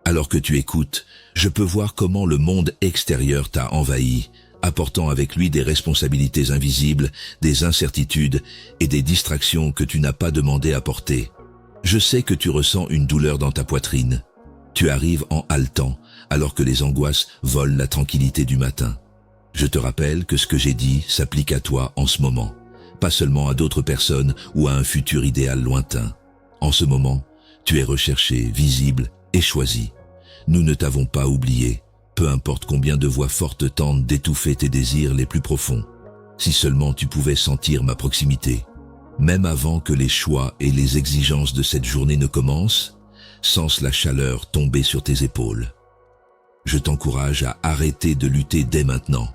Alors que tu écoutes, je peux voir comment le monde extérieur t'a envahi, apportant avec lui des responsabilités invisibles, des incertitudes et des distractions que tu n'as pas demandé à porter. Je sais que tu ressens une douleur dans ta poitrine. Tu arrives en haletant, alors que les angoisses volent la tranquillité du matin. Je te rappelle que ce que j'ai dit s'applique à toi en ce moment, pas seulement à d'autres personnes ou à un futur idéal lointain. En ce moment, tu es recherché, visible et choisi. Nous ne t'avons pas oublié, peu importe combien de voix fortes tentent d'étouffer tes désirs les plus profonds. Si seulement tu pouvais sentir ma proximité, même avant que les choix et les exigences de cette journée ne commencent, sens la chaleur tomber sur tes épaules. Je t'encourage à arrêter de lutter dès maintenant,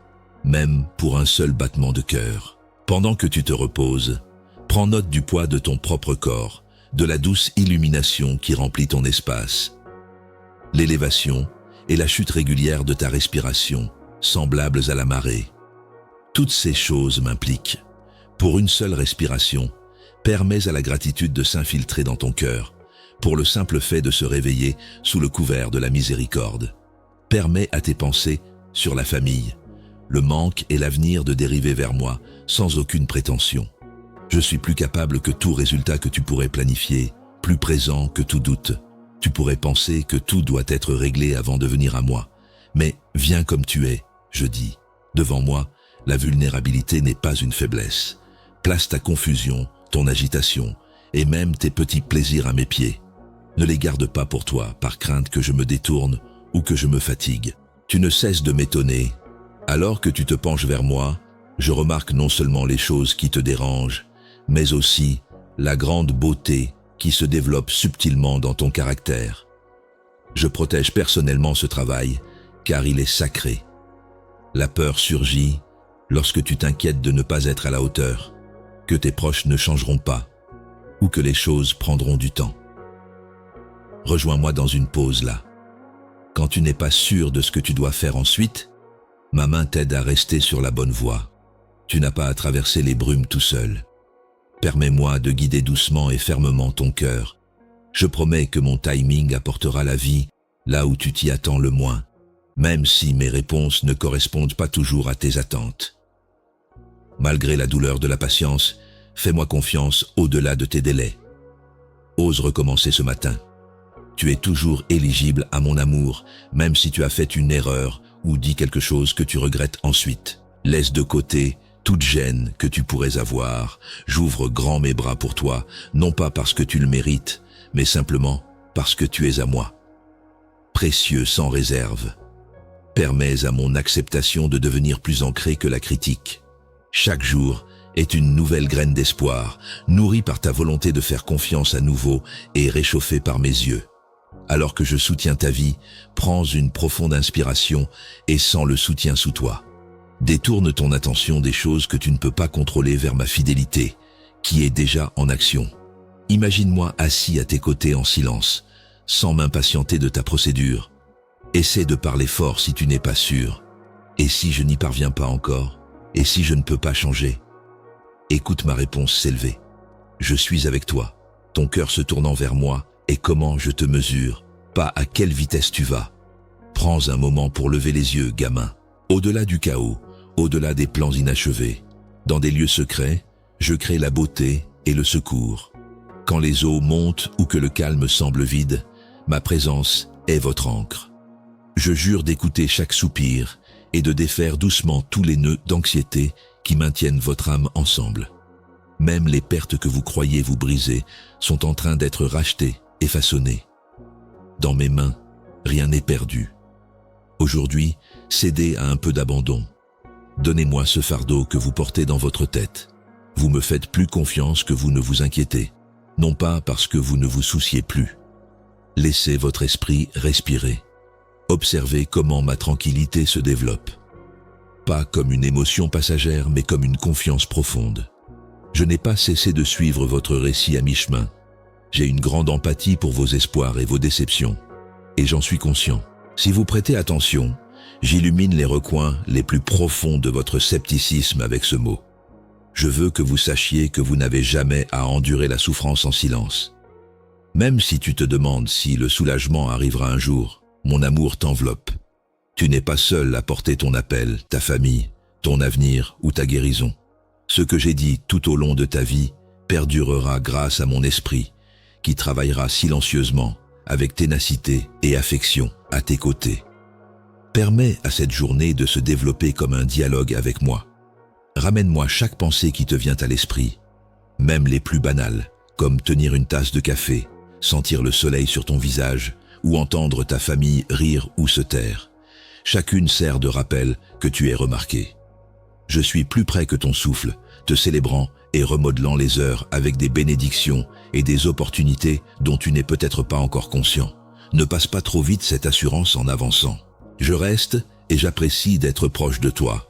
même pour un seul battement de cœur. Pendant que tu te reposes, prends note du poids de ton propre corps, de la douce illumination qui remplit ton espace. L'élévation et la chute régulière de ta respiration, semblables à la marée. Toutes ces choses m'impliquent. Pour une seule respiration, permets à la gratitude de s'infiltrer dans ton cœur, pour le simple fait de se réveiller sous le couvert de la miséricorde. Permets à tes pensées sur la famille, le manque et l'avenir de dériver vers moi sans aucune prétention. Je suis plus capable que tout résultat que tu pourrais planifier, plus présent que tout doute. Tu pourrais penser que tout doit être réglé avant de venir à moi. Mais viens comme tu es, je dis. Devant moi, la vulnérabilité n'est pas une faiblesse. Place ta confusion, ton agitation et même tes petits plaisirs à mes pieds. Ne les garde pas pour toi par crainte que je me détourne ou que je me fatigue. Tu ne cesses de m'étonner. Alors que tu te penches vers moi, je remarque non seulement les choses qui te dérangent, mais aussi la grande beauté qui se développe subtilement dans ton caractère. Je protège personnellement ce travail, car il est sacré. La peur surgit lorsque tu t'inquiètes de ne pas être à la hauteur, que tes proches ne changeront pas, ou que les choses prendront du temps. Rejoins-moi dans une pause là. Quand tu n'es pas sûr de ce que tu dois faire ensuite, ma main t'aide à rester sur la bonne voie. Tu n'as pas à traverser les brumes tout seul. Permets-moi de guider doucement et fermement ton cœur. Je promets que mon timing apportera la vie là où tu t'y attends le moins, même si mes réponses ne correspondent pas toujours à tes attentes. Malgré la douleur de la patience, fais-moi confiance au-delà de tes délais. Ose recommencer ce matin. Tu es toujours éligible à mon amour, même si tu as fait une erreur ou dit quelque chose que tu regrettes ensuite. Laisse de côté toute gêne que tu pourrais avoir. J'ouvre grand mes bras pour toi, non pas parce que tu le mérites, mais simplement parce que tu es à moi. Précieux sans réserve. Permets à mon acceptation de devenir plus ancrée que la critique. Chaque jour est une nouvelle graine d'espoir, nourrie par ta volonté de faire confiance à nouveau et réchauffée par mes yeux. Alors que je soutiens ta vie, prends une profonde inspiration et sens le soutien sous toi. Détourne ton attention des choses que tu ne peux pas contrôler vers ma fidélité, qui est déjà en action. Imagine-moi assis à tes côtés en silence, sans m'impatienter de ta procédure. Essaie de parler fort si tu n'es pas sûr. Et si je n'y parviens pas encore? Et si je ne peux pas changer? Écoute ma réponse s'élever. Je suis avec toi, ton cœur se tournant vers moi, et comment je te mesure, pas à quelle vitesse tu vas. Prends un moment pour lever les yeux, gamin. Au-delà du chaos, au-delà des plans inachevés, dans des lieux secrets, je crée la beauté et le secours. Quand les eaux montent ou que le calme semble vide, ma présence est votre ancre. Je jure d'écouter chaque soupir et de défaire doucement tous les nœuds d'anxiété qui maintiennent votre âme ensemble. Même les pertes que vous croyez vous briser sont en train d'être rachetées et façonnées. Dans mes mains, rien n'est perdu. Aujourd'hui, cédez à un peu d'abandon. Donnez-moi ce fardeau que vous portez dans votre tête. Vous me faites plus confiance que vous ne vous inquiétez, non pas parce que vous ne vous souciez plus. Laissez votre esprit respirer. Observez comment ma tranquillité se développe. Pas comme une émotion passagère, mais comme une confiance profonde. Je n'ai pas cessé de suivre votre récit à mi-chemin. J'ai une grande empathie pour vos espoirs et vos déceptions, et j'en suis conscient. Si vous prêtez attention, j'illumine les recoins les plus profonds de votre scepticisme avec ce mot. Je veux que vous sachiez que vous n'avez jamais à endurer la souffrance en silence. Même si tu te demandes si le soulagement arrivera un jour, Mon amour t'enveloppe. Tu n'es pas seul à porter ton appel, ta famille, ton avenir ou ta guérison. Ce que j'ai dit tout au long de ta vie perdurera grâce à mon esprit, qui travaillera silencieusement, avec ténacité et affection, à tes côtés. Permets à cette journée de se développer comme un dialogue avec moi. Ramène-moi chaque pensée qui te vient à l'esprit, même les plus banales, comme tenir une tasse de café, sentir le soleil sur ton visage, ou entendre ta famille rire ou se taire. Chacune sert de rappel que tu es remarqué. Je suis plus près que ton souffle, te célébrant et remodelant les heures avec des bénédictions et des opportunités dont tu n'es peut-être pas encore conscient. Ne passe pas trop vite cette assurance en avançant. Je reste et j'apprécie d'être proche de toi.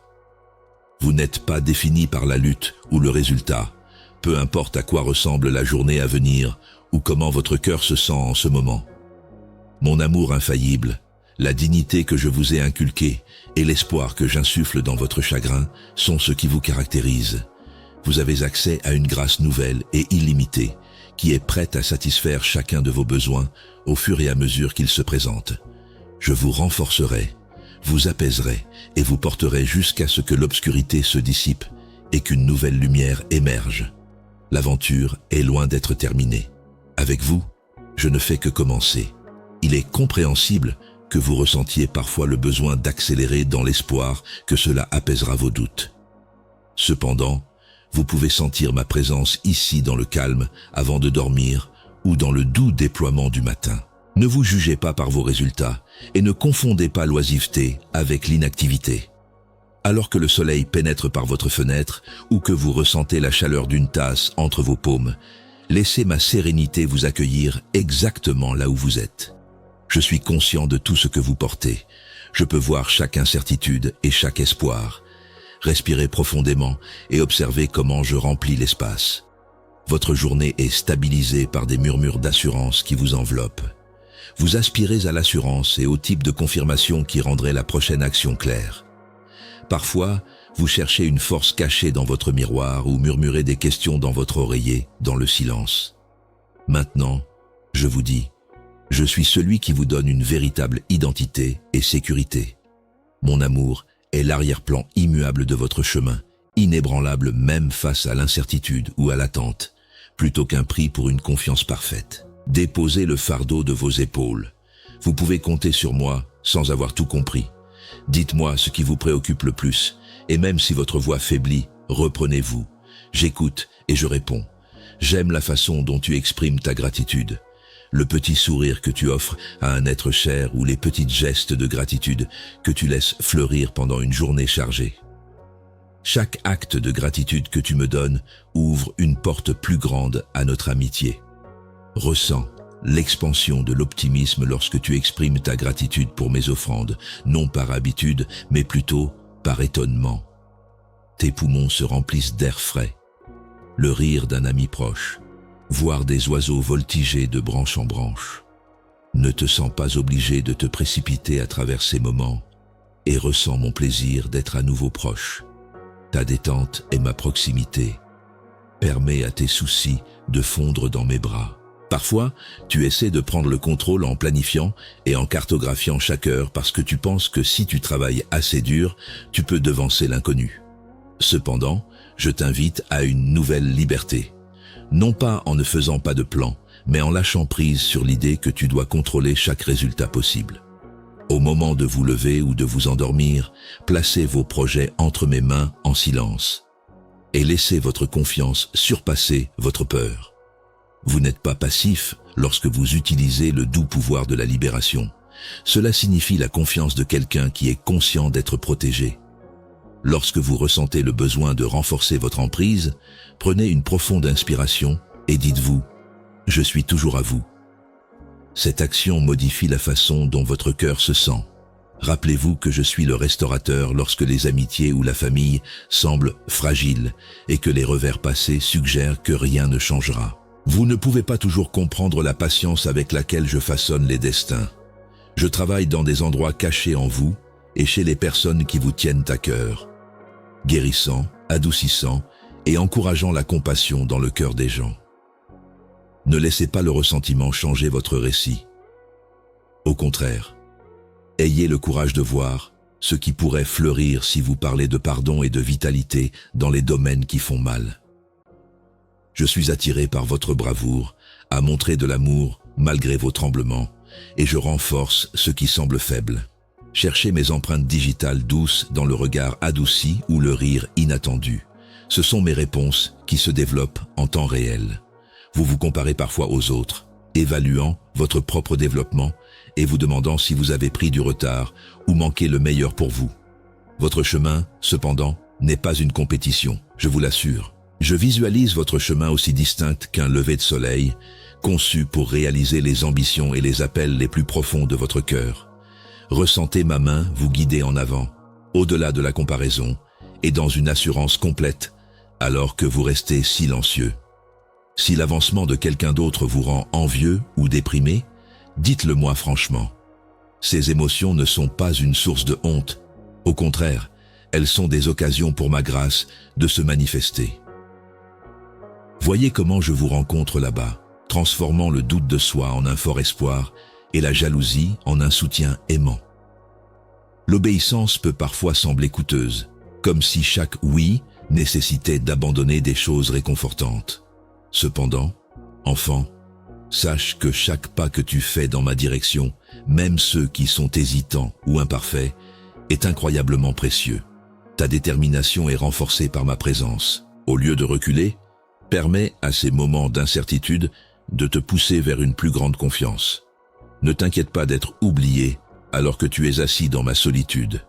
Vous n'êtes pas défini par la lutte ou le résultat, peu importe à quoi ressemble la journée à venir ou comment votre cœur se sent en ce moment. Mon amour infaillible, la dignité que je vous ai inculquée et l'espoir que j'insuffle dans votre chagrin sont ce qui vous caractérise. Vous avez accès à une grâce nouvelle et illimitée qui est prête à satisfaire chacun de vos besoins au fur et à mesure qu'ils se présentent. Je vous renforcerai, vous apaiserai et vous porterai jusqu'à ce que l'obscurité se dissipe et qu'une nouvelle lumière émerge. L'aventure est loin d'être terminée. Avec vous, je ne fais que commencer. Il est compréhensible que vous ressentiez parfois le besoin d'accélérer dans l'espoir que cela apaisera vos doutes. Cependant, vous pouvez sentir ma présence ici dans le calme avant de dormir ou dans le doux déploiement du matin. Ne vous jugez pas par vos résultats et ne confondez pas l'oisiveté avec l'inactivité. Alors que le soleil pénètre par votre fenêtre ou que vous ressentez la chaleur d'une tasse entre vos paumes, laissez ma sérénité vous accueillir exactement là où vous êtes. Je suis conscient de tout ce que vous portez. Je peux voir chaque incertitude et chaque espoir. Respirez profondément et observez comment je remplis l'espace. Votre journée est stabilisée par des murmures d'assurance qui vous enveloppent. Vous aspirez à l'assurance et au type de confirmation qui rendrait la prochaine action claire. Parfois, vous cherchez une force cachée dans votre miroir ou murmurez des questions dans votre oreiller, dans le silence. Maintenant, je vous dis, je suis celui qui vous donne une véritable identité et sécurité. Mon amour est l'arrière-plan immuable de votre chemin, inébranlable même face à l'incertitude ou à l'attente, plutôt qu'un prix pour une confiance parfaite. Déposez le fardeau de vos épaules. Vous pouvez compter sur moi sans avoir tout compris. Dites-moi ce qui vous préoccupe le plus, et même si votre voix faiblit, reprenez-vous. J'écoute et je réponds. J'aime la façon dont tu exprimes ta gratitude. Le petit sourire que tu offres à un être cher ou les petits gestes de gratitude que tu laisses fleurir pendant une journée chargée. Chaque acte de gratitude que tu me donnes ouvre une porte plus grande à notre amitié. Ressens l'expansion de l'optimisme lorsque tu exprimes ta gratitude pour mes offrandes, non par habitude, mais plutôt par étonnement. Tes poumons se remplissent d'air frais, le rire d'un ami proche, voir des oiseaux voltiger de branche en branche. Ne te sens pas obligé de te précipiter à travers ces moments et ressens mon plaisir d'être à nouveau proche. Ta détente et ma proximité permet à tes soucis de fondre dans mes bras. Parfois, tu essaies de prendre le contrôle en planifiant et en cartographiant chaque heure parce que tu penses que si tu travailles assez dur, tu peux devancer l'inconnu. Cependant, je t'invite à une nouvelle liberté. Non pas en ne faisant pas de plan, mais en lâchant prise sur l'idée que tu dois contrôler chaque résultat possible. Au moment de vous lever ou de vous endormir, placez vos projets entre mes mains en silence et laissez votre confiance surpasser votre peur. Vous n'êtes pas passif lorsque vous utilisez le doux pouvoir de la libération. Cela signifie la confiance de quelqu'un qui est conscient d'être protégé. Lorsque vous ressentez le besoin de renforcer votre emprise, prenez une profonde inspiration et dites-vous « Je suis toujours à vous ». Cette action modifie la façon dont votre cœur se sent. Rappelez-vous que je suis le restaurateur lorsque les amitiés ou la famille semblent fragiles et que les revers passés suggèrent que rien ne changera. Vous ne pouvez pas toujours comprendre la patience avec laquelle je façonne les destins. Je travaille dans des endroits cachés en vous et chez les personnes qui vous tiennent à cœur, guérissant, adoucissant et encourageant la compassion dans le cœur des gens. Ne laissez pas le ressentiment changer votre récit. Au contraire, Ayez le courage de voir ce qui pourrait fleurir si vous parlez de pardon et de vitalité dans les domaines qui font mal. Je suis attiré par votre bravoure à montrer de l'amour malgré vos tremblements, et je renforce ce qui semble faible. Cherchez mes empreintes digitales douces dans le regard adouci ou le rire inattendu. Ce sont mes réponses qui se développent en temps réel. Vous vous comparez parfois aux autres, évaluant votre propre développement et vous demandant si vous avez pris du retard ou manqué le meilleur pour vous. Votre chemin, cependant, n'est pas une compétition, je vous l'assure. Je visualise votre chemin aussi distinct qu'un lever de soleil, conçu pour réaliser les ambitions et les appels les plus profonds de votre cœur. Ressentez ma main vous guider en avant, au-delà de la comparaison, et dans une assurance complète, alors que vous restez silencieux. Si l'avancement de quelqu'un d'autre vous rend envieux ou déprimé, dites-le moi franchement. Ces émotions ne sont pas une source de honte. Au contraire, elles sont des occasions pour ma grâce de se manifester. Voyez comment je vous rencontre là-bas, transformant le doute de soi en un fort espoir et la jalousie en un soutien aimant. L'obéissance peut parfois sembler coûteuse, comme si chaque oui nécessitait d'abandonner des choses réconfortantes. Cependant, enfant, sache que chaque pas que tu fais dans ma direction, même ceux qui sont hésitants ou imparfaits, est incroyablement précieux. Ta détermination est renforcée par ma présence. Au lieu de reculer, permets à ces moments d'incertitude de te pousser vers une plus grande confiance. Ne t'inquiète pas d'être oublié alors que tu es assis dans ma solitude.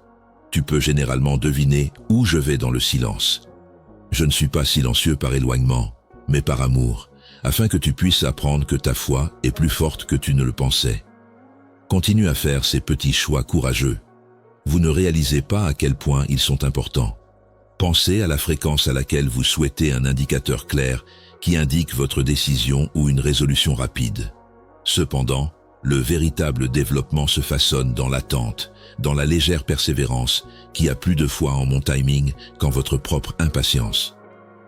Tu peux généralement deviner où je vais dans le silence. Je ne suis pas silencieux par éloignement, mais par amour, afin que tu puisses apprendre que ta foi est plus forte que tu ne le pensais. Continue à faire ces petits choix courageux. Vous ne réalisez pas à quel point ils sont importants. Pensez à la fréquence à laquelle vous souhaitez un indicateur clair qui indique votre décision ou une résolution rapide. Cependant, le véritable développement se façonne dans l'attente, dans la légère persévérance qui a plus de foi en mon timing qu'en votre propre impatience.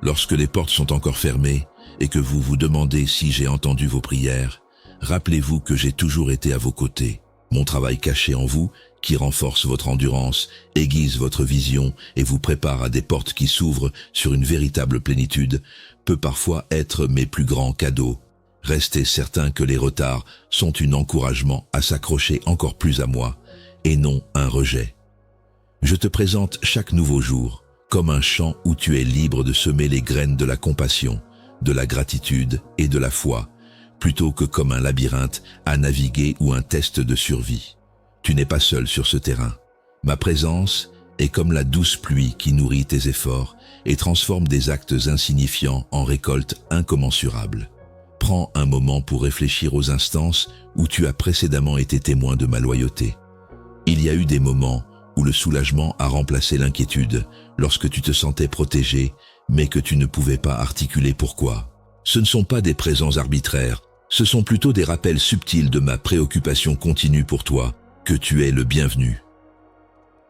Lorsque les portes sont encore fermées et que vous vous demandez si j'ai entendu vos prières, rappelez-vous que j'ai toujours été à vos côtés. Mon travail caché en vous, qui renforce votre endurance, aiguise votre vision et vous prépare à des portes qui s'ouvrent sur une véritable plénitude, peut parfois être mes plus grands cadeaux. Restez certain que les retards sont un encouragement à s'accrocher encore plus à moi, et non un rejet. Je te présente chaque nouveau jour comme un champ où tu es libre de semer les graines de la compassion, de la gratitude et de la foi, plutôt que comme un labyrinthe à naviguer ou un test de survie. Tu n'es pas seul sur ce terrain. Ma présence est comme la douce pluie qui nourrit tes efforts et transforme des actes insignifiants en récoltes incommensurables. Prends un moment pour réfléchir aux instances où tu as précédemment été témoin de ma loyauté. Il y a eu des moments où le soulagement a remplacé l'inquiétude, lorsque tu te sentais protégé, mais que tu ne pouvais pas articuler pourquoi. Ce ne sont pas des présents arbitraires, ce sont plutôt des rappels subtils de ma préoccupation continue pour toi, que tu es le bienvenu.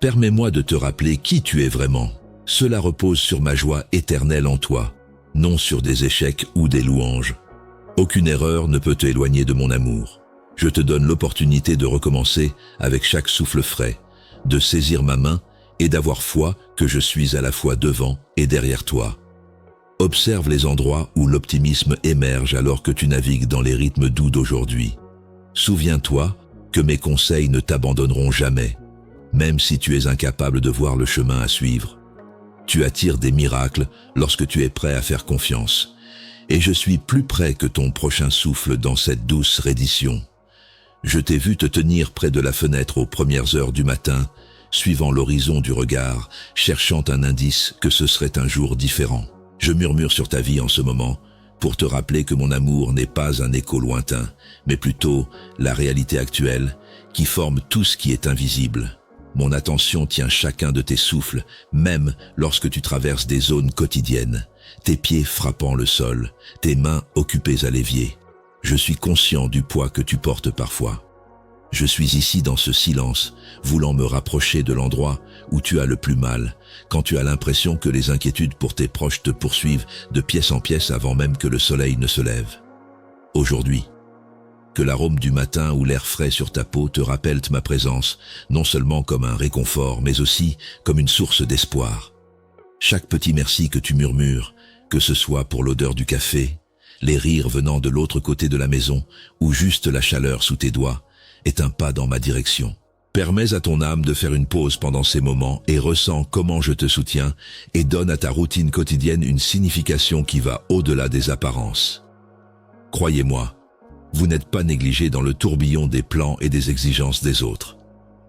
Permets-moi de te rappeler qui tu es vraiment. Cela repose sur ma joie éternelle en toi, non sur des échecs ou des louanges. Aucune erreur ne peut te éloigner de mon amour. Je te donne l'opportunité de recommencer avec chaque souffle frais, de saisir ma main et d'avoir foi que je suis à la fois devant et derrière toi. Observe les endroits où l'optimisme émerge alors que tu navigues dans les rythmes doux d'aujourd'hui. Souviens-toi que mes conseils ne t'abandonneront jamais, même si tu es incapable de voir le chemin à suivre. Tu attires des miracles lorsque tu es prêt à faire confiance. Et je suis plus près que ton prochain souffle dans cette douce reddition. Je t'ai vu te tenir près de la fenêtre aux premières heures du matin, suivant l'horizon du regard, cherchant un indice que ce serait un jour différent. Je murmure sur ta vie en ce moment, pour te rappeler que mon amour n'est pas un écho lointain, mais plutôt la réalité actuelle, qui forme tout ce qui est invisible. Mon attention tient chacun de tes souffles, même lorsque tu traverses des zones quotidiennes, tes pieds frappant le sol, tes mains occupées à l'évier. Je suis conscient du poids que tu portes parfois. Je suis ici dans ce silence, voulant me rapprocher de l'endroit où tu as le plus mal, quand tu as l'impression que les inquiétudes pour tes proches te poursuivent de pièce en pièce avant même que le soleil ne se lève. Aujourd'hui, que l'arôme du matin ou l'air frais sur ta peau te rappellent ma présence, non seulement comme un réconfort, mais aussi comme une source d'espoir. Chaque petit merci que tu murmures, que ce soit pour l'odeur du café, les rires venant de l'autre côté de la maison, ou juste la chaleur sous tes doigts, est un pas dans ma direction. Permets à ton âme de faire une pause pendant ces moments et ressens comment je te soutiens et donne à ta routine quotidienne une signification qui va au-delà des apparences. Croyez-moi, vous n'êtes pas négligé dans le tourbillon des plans et des exigences des autres.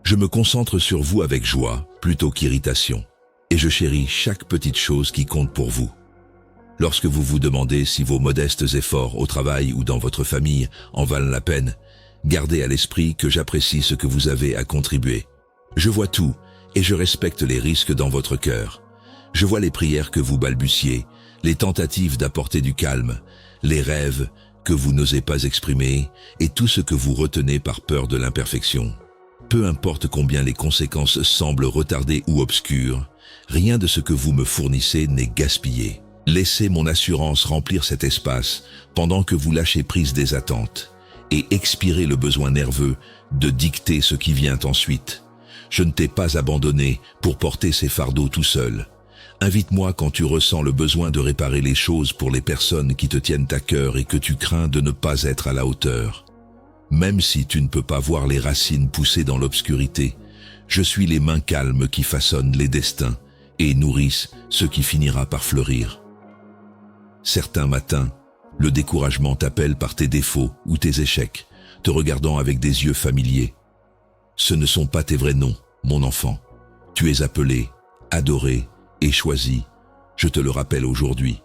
Je me concentre sur vous avec joie plutôt qu'irritation, et je chéris chaque petite chose qui compte pour vous. Lorsque vous vous demandez si vos modestes efforts au travail ou dans votre famille en valent la peine, gardez à l'esprit que j'apprécie ce que vous avez à contribuer. Je vois tout et je respecte les risques dans votre cœur. Je vois les prières que vous balbutiez, les tentatives d'apporter du calme, les rêves que vous n'osez pas exprimer et tout ce que vous retenez par peur de l'imperfection. Peu importe combien les conséquences semblent retardées ou obscures, rien de ce que vous me fournissez n'est gaspillé. Laissez mon assurance remplir cet espace pendant que vous lâchez prise des attentes et expirez le besoin nerveux de dicter ce qui vient ensuite. Je ne t'ai pas abandonné pour porter ces fardeaux tout seul. Invite-moi quand tu ressens le besoin de réparer les choses pour les personnes qui te tiennent à cœur et que tu crains de ne pas être à la hauteur. Même si tu ne peux pas voir les racines pousser dans l'obscurité, je suis les mains calmes qui façonnent les destins et nourrissent ce qui finira par fleurir. Certains matins, le découragement t'appelle par tes défauts ou tes échecs, te regardant avec des yeux familiers. Ce ne sont pas tes vrais noms, mon enfant. Tu es appelé, adoré et choisi. Je te le rappelle aujourd'hui.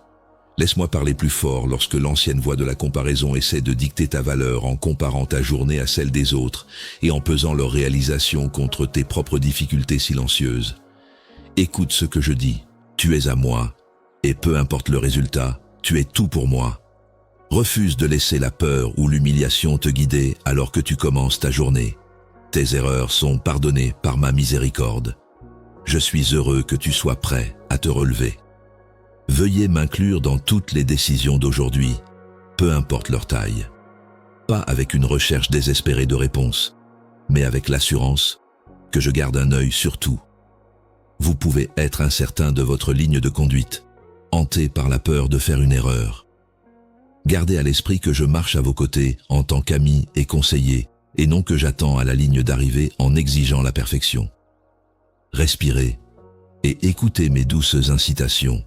Laisse-moi parler plus fort lorsque l'ancienne voix de la comparaison essaie de dicter ta valeur en comparant ta journée à celle des autres et en pesant leur réalisation contre tes propres difficultés silencieuses. Écoute ce que je dis. Tu es à moi, et peu importe le résultat, tu es tout pour moi. Refuse de laisser la peur ou l'humiliation te guider alors que tu commences ta journée. Tes erreurs sont pardonnées par ma miséricorde. Je suis heureux que tu sois prêt à te relever. Veuillez m'inclure dans toutes les décisions d'aujourd'hui, peu importe leur taille. Pas avec une recherche désespérée de réponses, mais avec l'assurance que je garde un œil sur tout. Vous pouvez être incertain de votre ligne de conduite, hanté par la peur de faire une erreur. Gardez à l'esprit que je marche à vos côtés en tant qu'ami et conseiller, et non que j'attends à la ligne d'arrivée en exigeant la perfection. Respirez et écoutez mes douces incitations,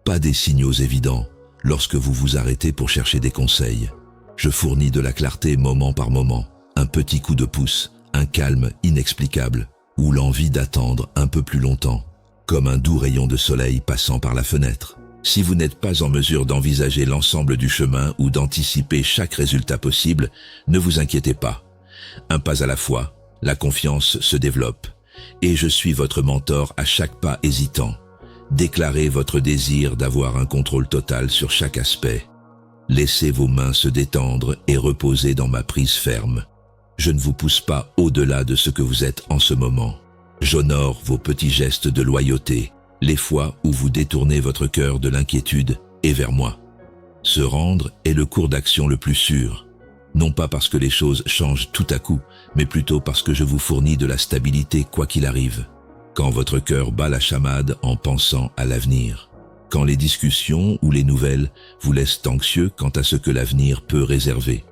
pas des signaux évidents lorsque vous vous arrêtez pour chercher des conseils. Je fournis de la clarté moment par moment, un petit coup de pouce, un calme inexplicable, ou l'envie d'attendre un peu plus longtemps, comme un doux rayon de soleil passant par la fenêtre. Si vous n'êtes pas en mesure d'envisager l'ensemble du chemin ou d'anticiper chaque résultat possible, ne vous inquiétez pas. Un pas à la fois, la confiance se développe, et je suis votre mentor à chaque pas hésitant. Déclarez votre désir d'avoir un contrôle total sur chaque aspect. Laissez vos mains se détendre et reposer dans ma prise ferme. Je ne vous pousse pas au-delà de ce que vous êtes en ce moment. J'honore vos petits gestes de loyauté, les fois où vous détournez votre cœur de l'inquiétude et vers moi. Se rendre est le cours d'action le plus sûr, non pas parce que les choses changent tout à coup, mais plutôt parce que je vous fournis de la stabilité quoi qu'il arrive. Quand votre cœur bat la chamade en pensant à l'avenir, quand les discussions ou les nouvelles vous laissent anxieux quant à ce que l'avenir peut réserver,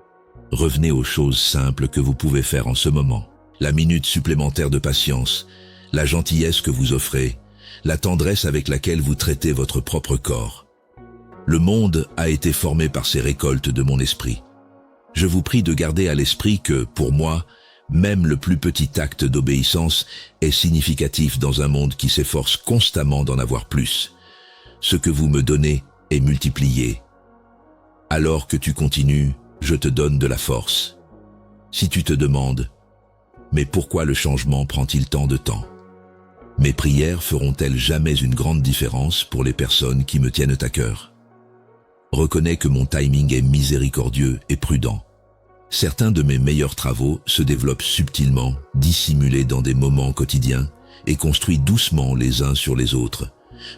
revenez aux choses simples que vous pouvez faire en ce moment. La minute supplémentaire de patience, la gentillesse que vous offrez, la tendresse avec laquelle vous traitez votre propre corps. Le monde a été formé par ces récoltes de mon esprit. Je vous prie de garder à l'esprit que, pour moi, même le plus petit acte d'obéissance est significatif dans un monde qui s'efforce constamment d'en avoir plus. Ce que vous me donnez est multiplié. Alors que tu continues, je te donne de la force. Si tu te demandes, mais pourquoi le changement prend-il tant de temps ? Mes prières feront-elles jamais une grande différence pour les personnes qui me tiennent à cœur ? Reconnais que mon timing est miséricordieux et prudent. Certains de mes meilleurs travaux se développent subtilement, dissimulés dans des moments quotidiens et construits doucement les uns sur les autres.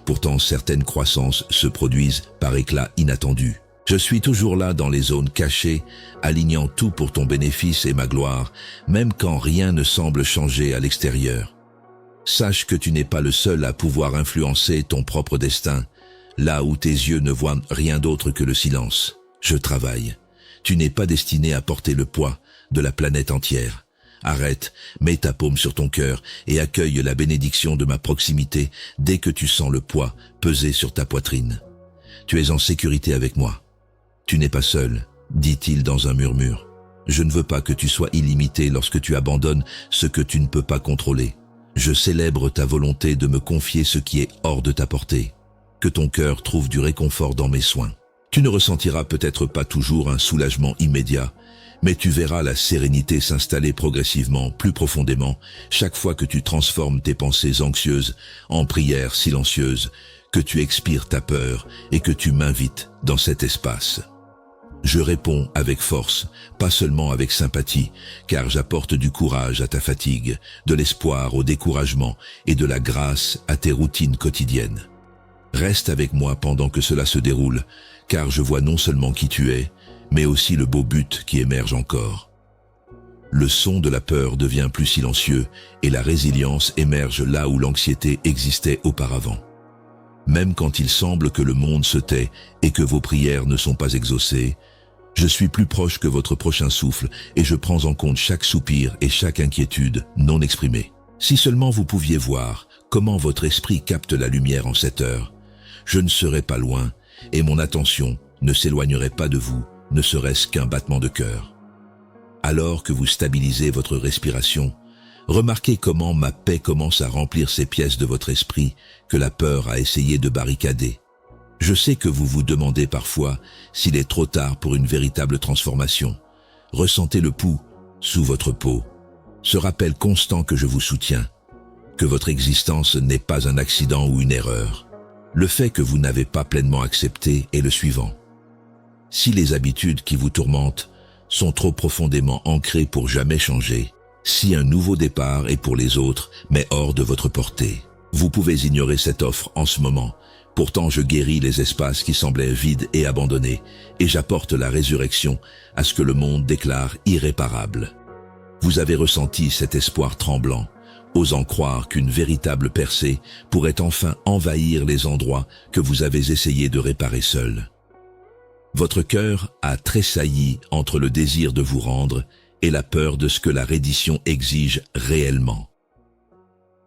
Pourtant, certaines croissances se produisent par éclats inattendus. Je suis toujours là dans les zones cachées, alignant tout pour ton bénéfice et ma gloire, même quand rien ne semble changer à l'extérieur. Sache que tu n'es pas le seul à pouvoir influencer ton propre destin, là où tes yeux ne voient rien d'autre que le silence. Je travaille. Tu n'es pas destiné à porter le poids de la planète entière. Arrête, mets ta paume sur ton cœur et accueille la bénédiction de ma proximité dès que tu sens le poids peser sur ta poitrine. Tu es en sécurité avec moi. Tu n'es pas seul, dit-il dans un murmure. Je ne veux pas que tu sois illimité lorsque tu abandonnes ce que tu ne peux pas contrôler. Je célèbre ta volonté de me confier ce qui est hors de ta portée. Que ton cœur trouve du réconfort dans mes soins. Tu ne ressentiras peut-être pas toujours un soulagement immédiat, mais tu verras la sérénité s'installer progressivement, plus profondément, chaque fois que tu transformes tes pensées anxieuses en prières silencieuses, que tu expires ta peur et que tu m'invites dans cet espace. Je réponds avec force, pas seulement avec sympathie, car j'apporte du courage à ta fatigue, de l'espoir au découragement et de la grâce à tes routines quotidiennes. Reste avec moi pendant que cela se déroule, car je vois non seulement qui tu es, mais aussi le beau but qui émerge encore. Le son de la peur devient plus silencieux et la résilience émerge là où l'anxiété existait auparavant. Même quand il semble que le monde se tait et que vos prières ne sont pas exaucées, je suis plus proche que votre prochain souffle et je prends en compte chaque soupir et chaque inquiétude non exprimée. Si seulement vous pouviez voir comment votre esprit capte la lumière en cette heure, je ne serais pas loin et mon attention ne s'éloignerait pas de vous, ne serait-ce qu'un battement de cœur. Alors que vous stabilisez votre respiration, remarquez comment ma paix commence à remplir ces pièces de votre esprit que la peur a essayé de barricader. Je sais que vous vous demandez parfois s'il est trop tard pour une véritable transformation. Ressentez le pouls sous votre peau. Ce rappel constant que je vous soutiens, que votre existence n'est pas un accident ou une erreur. Le fait que vous n'avez pas pleinement accepté est le suivant. Si les habitudes qui vous tourmentent sont trop profondément ancrées pour jamais changer, si un nouveau départ est pour les autres, mais hors de votre portée, vous pouvez ignorer cette offre en ce moment. Pourtant, je guéris les espaces qui semblaient vides et abandonnés, et j'apporte la résurrection à ce que le monde déclare irréparable. Vous avez ressenti cet espoir tremblant, osant croire qu'une véritable percée pourrait enfin envahir les endroits que vous avez essayé de réparer seul. Votre cœur a tressailli entre le désir de vous rendre et la peur de ce que la reddition exige réellement.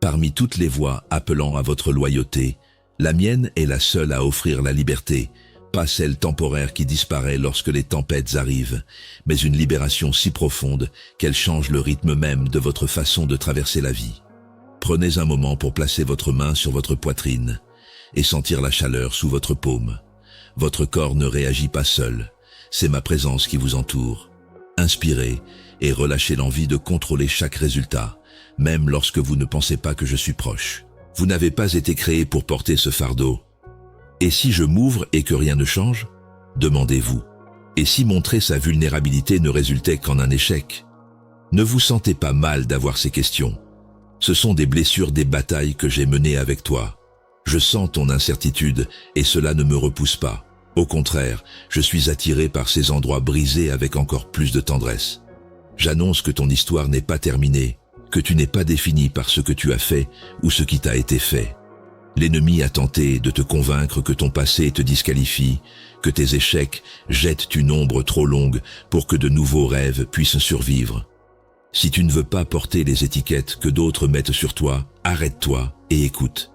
Parmi toutes les voix appelant à votre loyauté, la mienne est la seule à offrir la liberté, pas celle temporaire qui disparaît lorsque les tempêtes arrivent, mais une libération si profonde qu'elle change le rythme même de votre façon de traverser la vie. Prenez un moment pour placer votre main sur votre poitrine et sentir la chaleur sous votre paume. Votre corps ne réagit pas seul, c'est ma présence qui vous entoure. Inspirez et relâchez l'envie de contrôler chaque résultat, même lorsque vous ne pensez pas que je suis proche. Vous n'avez pas été créé pour porter ce fardeau. Et si je m'ouvre et que rien ne change? Demandez-vous. Et si montrer sa vulnérabilité ne résultait qu'en un échec? Ne vous sentez pas mal d'avoir ces questions. Ce sont des blessures des batailles que j'ai menées avec toi. Je sens ton incertitude et cela ne me repousse pas. Au contraire, je suis attiré par ces endroits brisés avec encore plus de tendresse. J'annonce que ton histoire n'est pas terminée, que tu n'es pas défini par ce que tu as fait ou ce qui t'a été fait. L'ennemi a tenté de te convaincre que ton passé te disqualifie, que tes échecs jettent une ombre trop longue pour que de nouveaux rêves puissent survivre. Si tu ne veux pas porter les étiquettes que d'autres mettent sur toi, arrête-toi et écoute.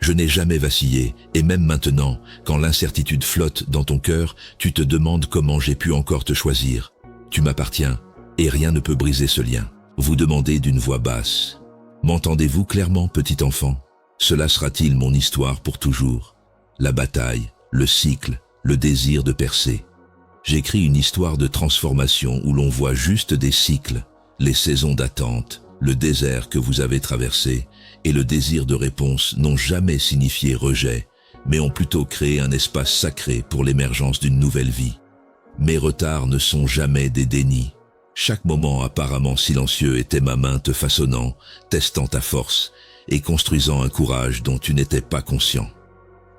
Je n'ai jamais vacillé, et même maintenant, quand l'incertitude flotte dans ton cœur, tu te demandes comment j'ai pu encore te choisir. Tu m'appartiens, et rien ne peut briser ce lien. Vous demandez d'une voix basse. M'entendez-vous clairement, petit enfant? Cela sera-t-il mon histoire pour toujours? La bataille, le cycle, le désir de percer. J'écris une histoire de transformation où l'on voit juste des cycles, les saisons d'attente, le désert que vous avez traversé, et le désir de réponse n'ont jamais signifié rejet, mais ont plutôt créé un espace sacré pour l'émergence d'une nouvelle vie. Mes retards ne sont jamais des dénis. Chaque moment apparemment silencieux était ma main te façonnant, testant ta force et construisant un courage dont tu n'étais pas conscient.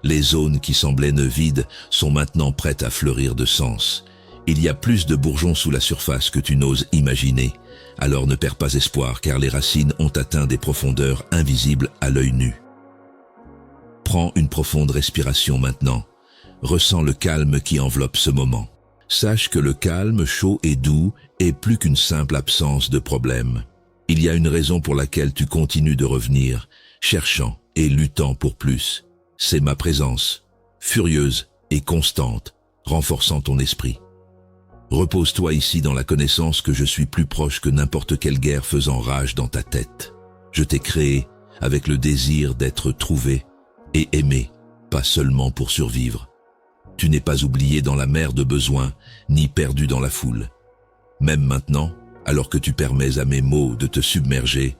Les zones qui semblaient vides sont maintenant prêtes à fleurir de sens. Il y a plus de bourgeons sous la surface que tu n'oses imaginer. Alors ne perds pas espoir car les racines ont atteint des profondeurs invisibles à l'œil nu. Prends une profonde respiration maintenant. Ressens le calme qui enveloppe ce moment. Sache que le calme chaud et doux est plus qu'une simple absence de problème. Il y a une raison pour laquelle tu continues de revenir, cherchant et luttant pour plus. C'est ma présence, furieuse et constante, renforçant ton esprit. Repose-toi ici dans la connaissance que je suis plus proche que n'importe quelle guerre faisant rage dans ta tête. Je t'ai créé avec le désir d'être trouvé et aimé, pas seulement pour survivre. Tu n'es pas oublié dans la mer de besoin, ni perdu dans la foule. Même maintenant, alors que tu permets à mes mots de te submerger,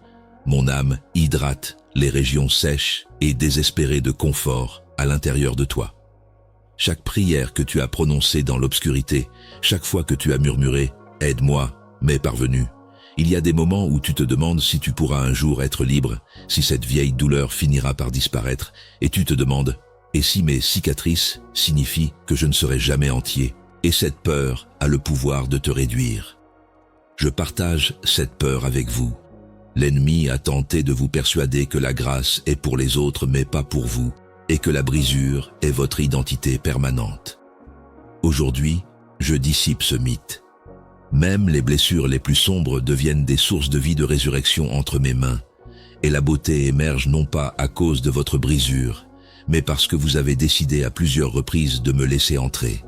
mon âme hydrate les régions sèches et désespérées de confort à l'intérieur de toi. Chaque prière que tu as prononcée dans l'obscurité, chaque fois que tu as murmuré « Aide-moi » m'est parvenue. Il y a des moments où tu te demandes si tu pourras un jour être libre, si cette vieille douleur finira par disparaître, et tu te demandes « Et si mes cicatrices signifient que je ne serai jamais entier ?» Et cette peur a le pouvoir de te réduire. Je partage cette peur avec vous. L'ennemi a tenté de vous persuader que la grâce est pour les autres mais pas pour vous, et que la brisure est votre identité permanente. Aujourd'hui, je dissipe ce mythe. Même les blessures les plus sombres deviennent des sources de vie de résurrection entre mes mains, et la beauté émerge non pas à cause de votre brisure, mais parce que vous avez décidé à plusieurs reprises de me laisser entrer,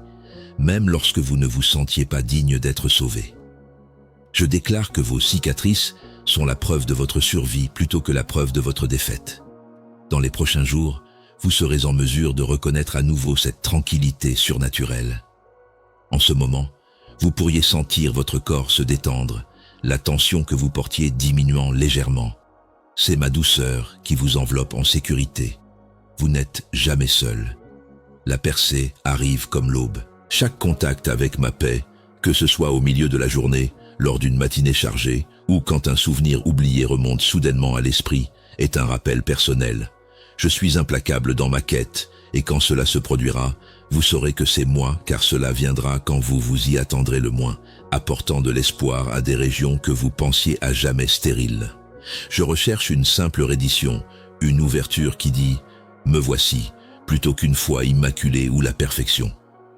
même lorsque vous ne vous sentiez pas digne d'être sauvé. Je déclare que vos cicatrices sont la preuve de votre survie plutôt que la preuve de votre défaite. Dans les prochains jours, vous serez en mesure de reconnaître à nouveau cette tranquillité surnaturelle. En ce moment, vous pourriez sentir votre corps se détendre, la tension que vous portiez diminuant légèrement. C'est ma douceur qui vous enveloppe en sécurité. Vous n'êtes jamais seul. La percée arrive comme l'aube. Chaque contact avec ma paix, que ce soit au milieu de la journée, lors d'une matinée chargée, ou quand un souvenir oublié remonte soudainement à l'esprit, est un rappel personnel. Je suis implacable dans ma quête, et quand cela se produira, vous saurez que c'est moi, car cela viendra quand vous vous y attendrez le moins, apportant de l'espoir à des régions que vous pensiez à jamais stériles. Je recherche une simple reddition, une ouverture qui dit « Me voici », plutôt qu'une foi immaculée ou la perfection.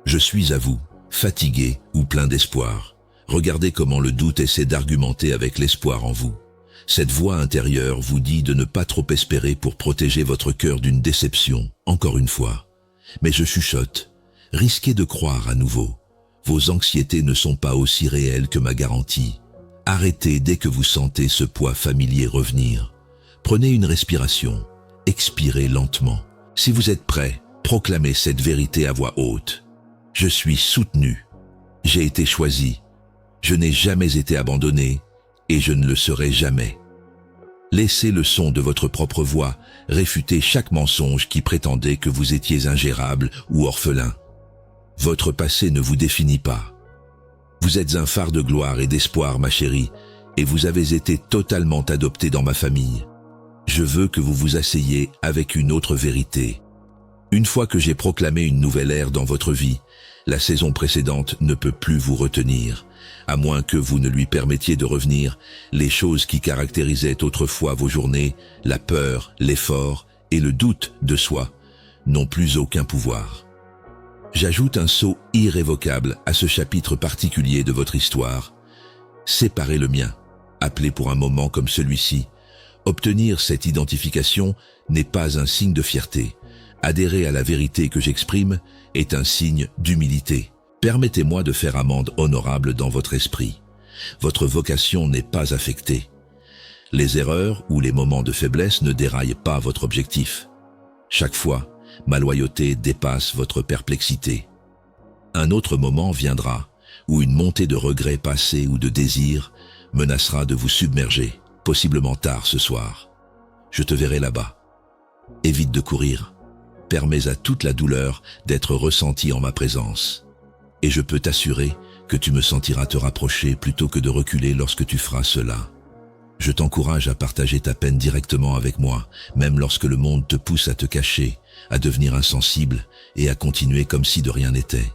Je suis à vous, fatigué ou plein d'espoir. Regardez comment le doute essaie d'argumenter avec l'espoir en vous. Cette voix intérieure vous dit de ne pas trop espérer pour protéger votre cœur d'une déception, encore une fois. Mais je chuchote, risquez de croire à nouveau. Vos anxiétés ne sont pas aussi réelles que ma garantie. Arrêtez dès que vous sentez ce poids familier revenir. Prenez une respiration, expirez lentement. Si vous êtes prêt, proclamez cette vérité à voix haute. Je suis soutenu, j'ai été choisi, je n'ai jamais été abandonné et je ne le serai jamais. Laissez le son de votre propre voix réfuter chaque mensonge qui prétendait que vous étiez ingérable ou orphelin. Votre passé ne vous définit pas. Vous êtes un phare de gloire et d'espoir, ma chérie, et vous avez été totalement adopté dans ma famille. Je veux que vous vous asseyiez avec une autre vérité. Une fois que j'ai proclamé une nouvelle ère dans votre vie, la saison précédente ne peut plus vous retenir, à moins que vous ne lui permettiez de revenir. Les choses qui caractérisaient autrefois vos journées, la peur, l'effort et le doute de soi, n'ont plus aucun pouvoir. J'ajoute un sceau irrévocable à ce chapitre particulier de votre histoire. Séparez le mien, appelé pour un moment comme celui-ci. Obtenir cette identification n'est pas un signe de fierté. Adhérer à la vérité que j'exprime est un signe d'humilité. Permettez-moi de faire amende honorable dans votre esprit. Votre vocation n'est pas affectée. Les erreurs ou les moments de faiblesse ne déraillent pas votre objectif. Chaque fois, ma loyauté dépasse votre perplexité. Un autre moment viendra où une montée de regrets passés ou de désirs menacera de vous submerger, possiblement tard ce soir. Je te verrai là-bas. Évite de courir. Permets à toute la douleur d'être ressentie en ma présence. Et je peux t'assurer que tu me sentiras te rapprocher plutôt que de reculer lorsque tu feras cela. Je t'encourage à partager ta peine directement avec moi, même lorsque le monde te pousse à te cacher, à devenir insensible et à continuer comme si de rien n'était.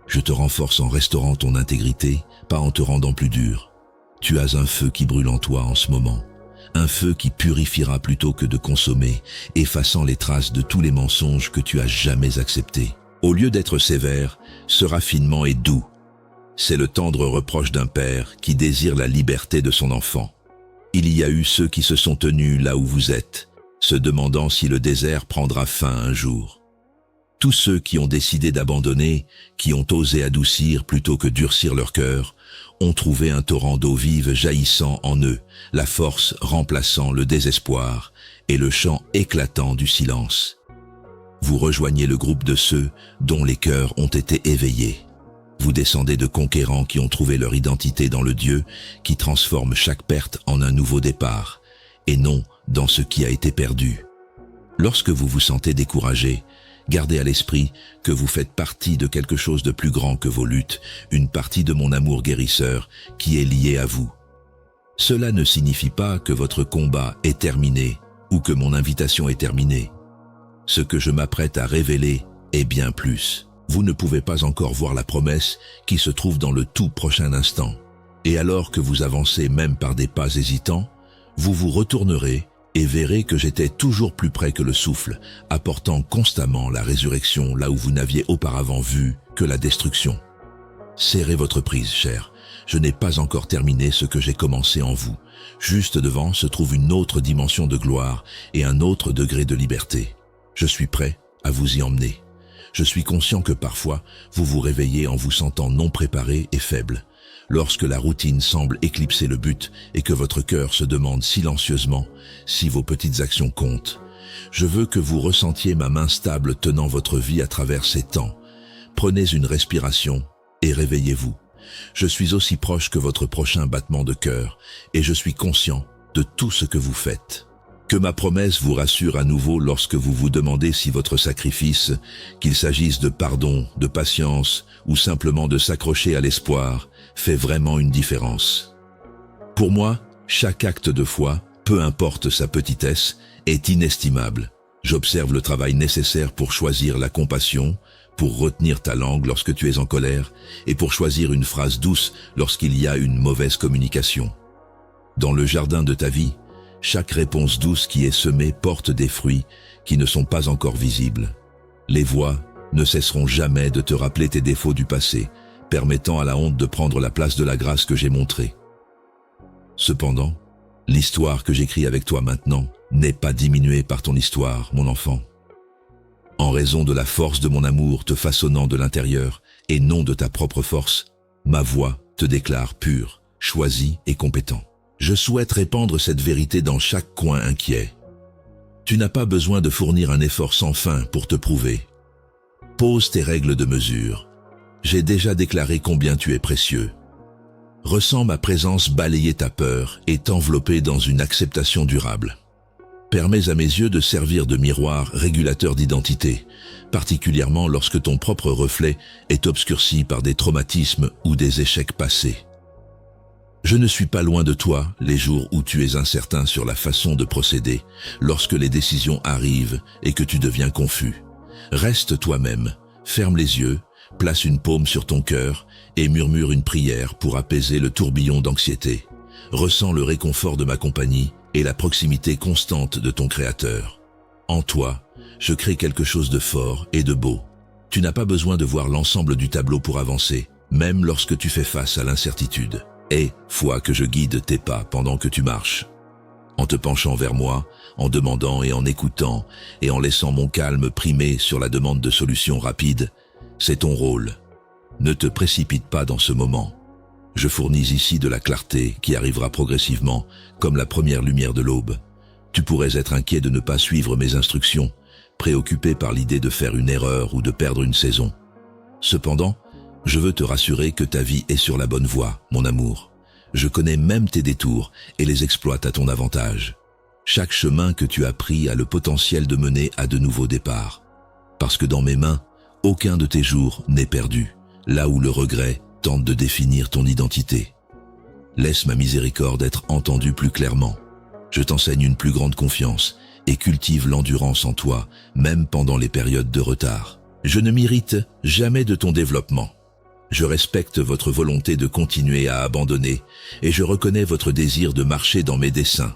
Je te renforce en restaurant ton intégrité, pas en te rendant plus dur. Tu as un feu qui brûle en toi en ce moment. Un feu qui purifiera plutôt que de consommer, effaçant les traces de tous les mensonges que tu as jamais acceptés. Au lieu d'être sévère, ce raffinement est doux. C'est le tendre reproche d'un père qui désire la liberté de son enfant. Il y a eu ceux qui se sont tenus là où vous êtes, se demandant si le désert prendra fin un jour. Tous ceux qui ont décidé d'abandonner, qui ont osé adoucir plutôt que durcir leur cœur, ont trouvé un torrent d'eau vive jaillissant en eux, la force remplaçant le désespoir et le chant éclatant du silence. Vous rejoignez le groupe de ceux dont les cœurs ont été éveillés. Vous descendez de conquérants qui ont trouvé leur identité dans le Dieu qui transforme chaque perte en un nouveau départ, et non dans ce qui a été perdu. Lorsque vous vous sentez découragé, gardez à l'esprit que vous faites partie de quelque chose de plus grand que vos luttes, une partie de mon amour guérisseur qui est liée à vous. Cela ne signifie pas que votre combat est terminé ou que mon invitation est terminée. Ce que je m'apprête à révéler est bien plus. Vous ne pouvez pas encore voir la promesse qui se trouve dans le tout prochain instant. Et alors que vous avancez même par des pas hésitants, vous vous retournerez et verrez que j'étais toujours plus près que le souffle, apportant constamment la résurrection là où vous n'aviez auparavant vu que la destruction. Serrez votre prise, cher. Je n'ai pas encore terminé ce que j'ai commencé en vous. Juste devant se trouve une autre dimension de gloire et un autre degré de liberté. Je suis prêt à vous y emmener. Je suis conscient que parfois, vous vous réveillez en vous sentant non préparé et faible. Lorsque la routine semble éclipser le but et que votre cœur se demande silencieusement si vos petites actions comptent. Je veux que vous ressentiez ma main stable tenant votre vie à travers ces temps. Prenez une respiration et réveillez-vous. Je suis aussi proche que votre prochain battement de cœur et je suis conscient de tout ce que vous faites. Que ma promesse vous rassure à nouveau lorsque vous vous demandez si votre sacrifice, qu'il s'agisse de pardon, de patience ou simplement de s'accrocher à l'espoir, fait vraiment une différence. Pour moi, chaque acte de foi, peu importe sa petitesse, est inestimable. J'observe le travail nécessaire pour choisir la compassion, pour retenir ta langue lorsque tu es en colère et pour choisir une phrase douce lorsqu'il y a une mauvaise communication. Dans le jardin de ta vie, chaque réponse douce qui est semée porte des fruits qui ne sont pas encore visibles. Les voix ne cesseront jamais de te rappeler tes défauts du passé, permettant à la honte de prendre la place de la grâce que j'ai montrée. Cependant, l'histoire que j'écris avec toi maintenant n'est pas diminuée par ton histoire, mon enfant. En raison de la force de mon amour te façonnant de l'intérieur et non de ta propre force, ma voix te déclare pur, choisi et compétent. Je souhaite répandre cette vérité dans chaque coin inquiet. Tu n'as pas besoin de fournir un effort sans fin pour te prouver. Pose tes règles de mesure. J'ai déjà déclaré combien tu es précieux. Ressens ma présence balayer ta peur et t'envelopper dans une acceptation durable. Permets à mes yeux de servir de miroir régulateur d'identité, particulièrement lorsque ton propre reflet est obscurci par des traumatismes ou des échecs passés. Je ne suis pas loin de toi les jours où tu es incertain sur la façon de procéder, lorsque les décisions arrivent et que tu deviens confus. Reste toi-même, ferme les yeux, place une paume sur ton cœur et murmure une prière pour apaiser le tourbillon d'anxiété. Ressens le réconfort de ma compagnie et la proximité constante de ton Créateur. En toi, je crée quelque chose de fort et de beau. Tu n'as pas besoin de voir l'ensemble du tableau pour avancer, même lorsque tu fais face à l'incertitude. Aie foi que je guide tes pas pendant que tu marches. En te penchant vers moi, en demandant et en écoutant, et en laissant mon calme primer sur la demande de solutions rapides, c'est ton rôle. Ne te précipite pas dans ce moment. Je fournis ici de la clarté qui arrivera progressivement, comme la première lumière de l'aube. Tu pourrais être inquiet de ne pas suivre mes instructions, préoccupé par l'idée de faire une erreur ou de perdre une saison. Cependant, je veux te rassurer que ta vie est sur la bonne voie, mon amour. Je connais même tes détours et les exploite à ton avantage. Chaque chemin que tu as pris a le potentiel de mener à de nouveaux départs. Parce que dans mes mains, aucun de tes jours n'est perdu, là où le regret tente de définir ton identité. Laisse ma miséricorde être entendue plus clairement. Je t'enseigne une plus grande confiance et cultive l'endurance en toi, même pendant les périodes de retard. Je ne m'irrite jamais de ton développement. Je respecte votre volonté de continuer à abandonner et je reconnais votre désir de marcher dans mes desseins.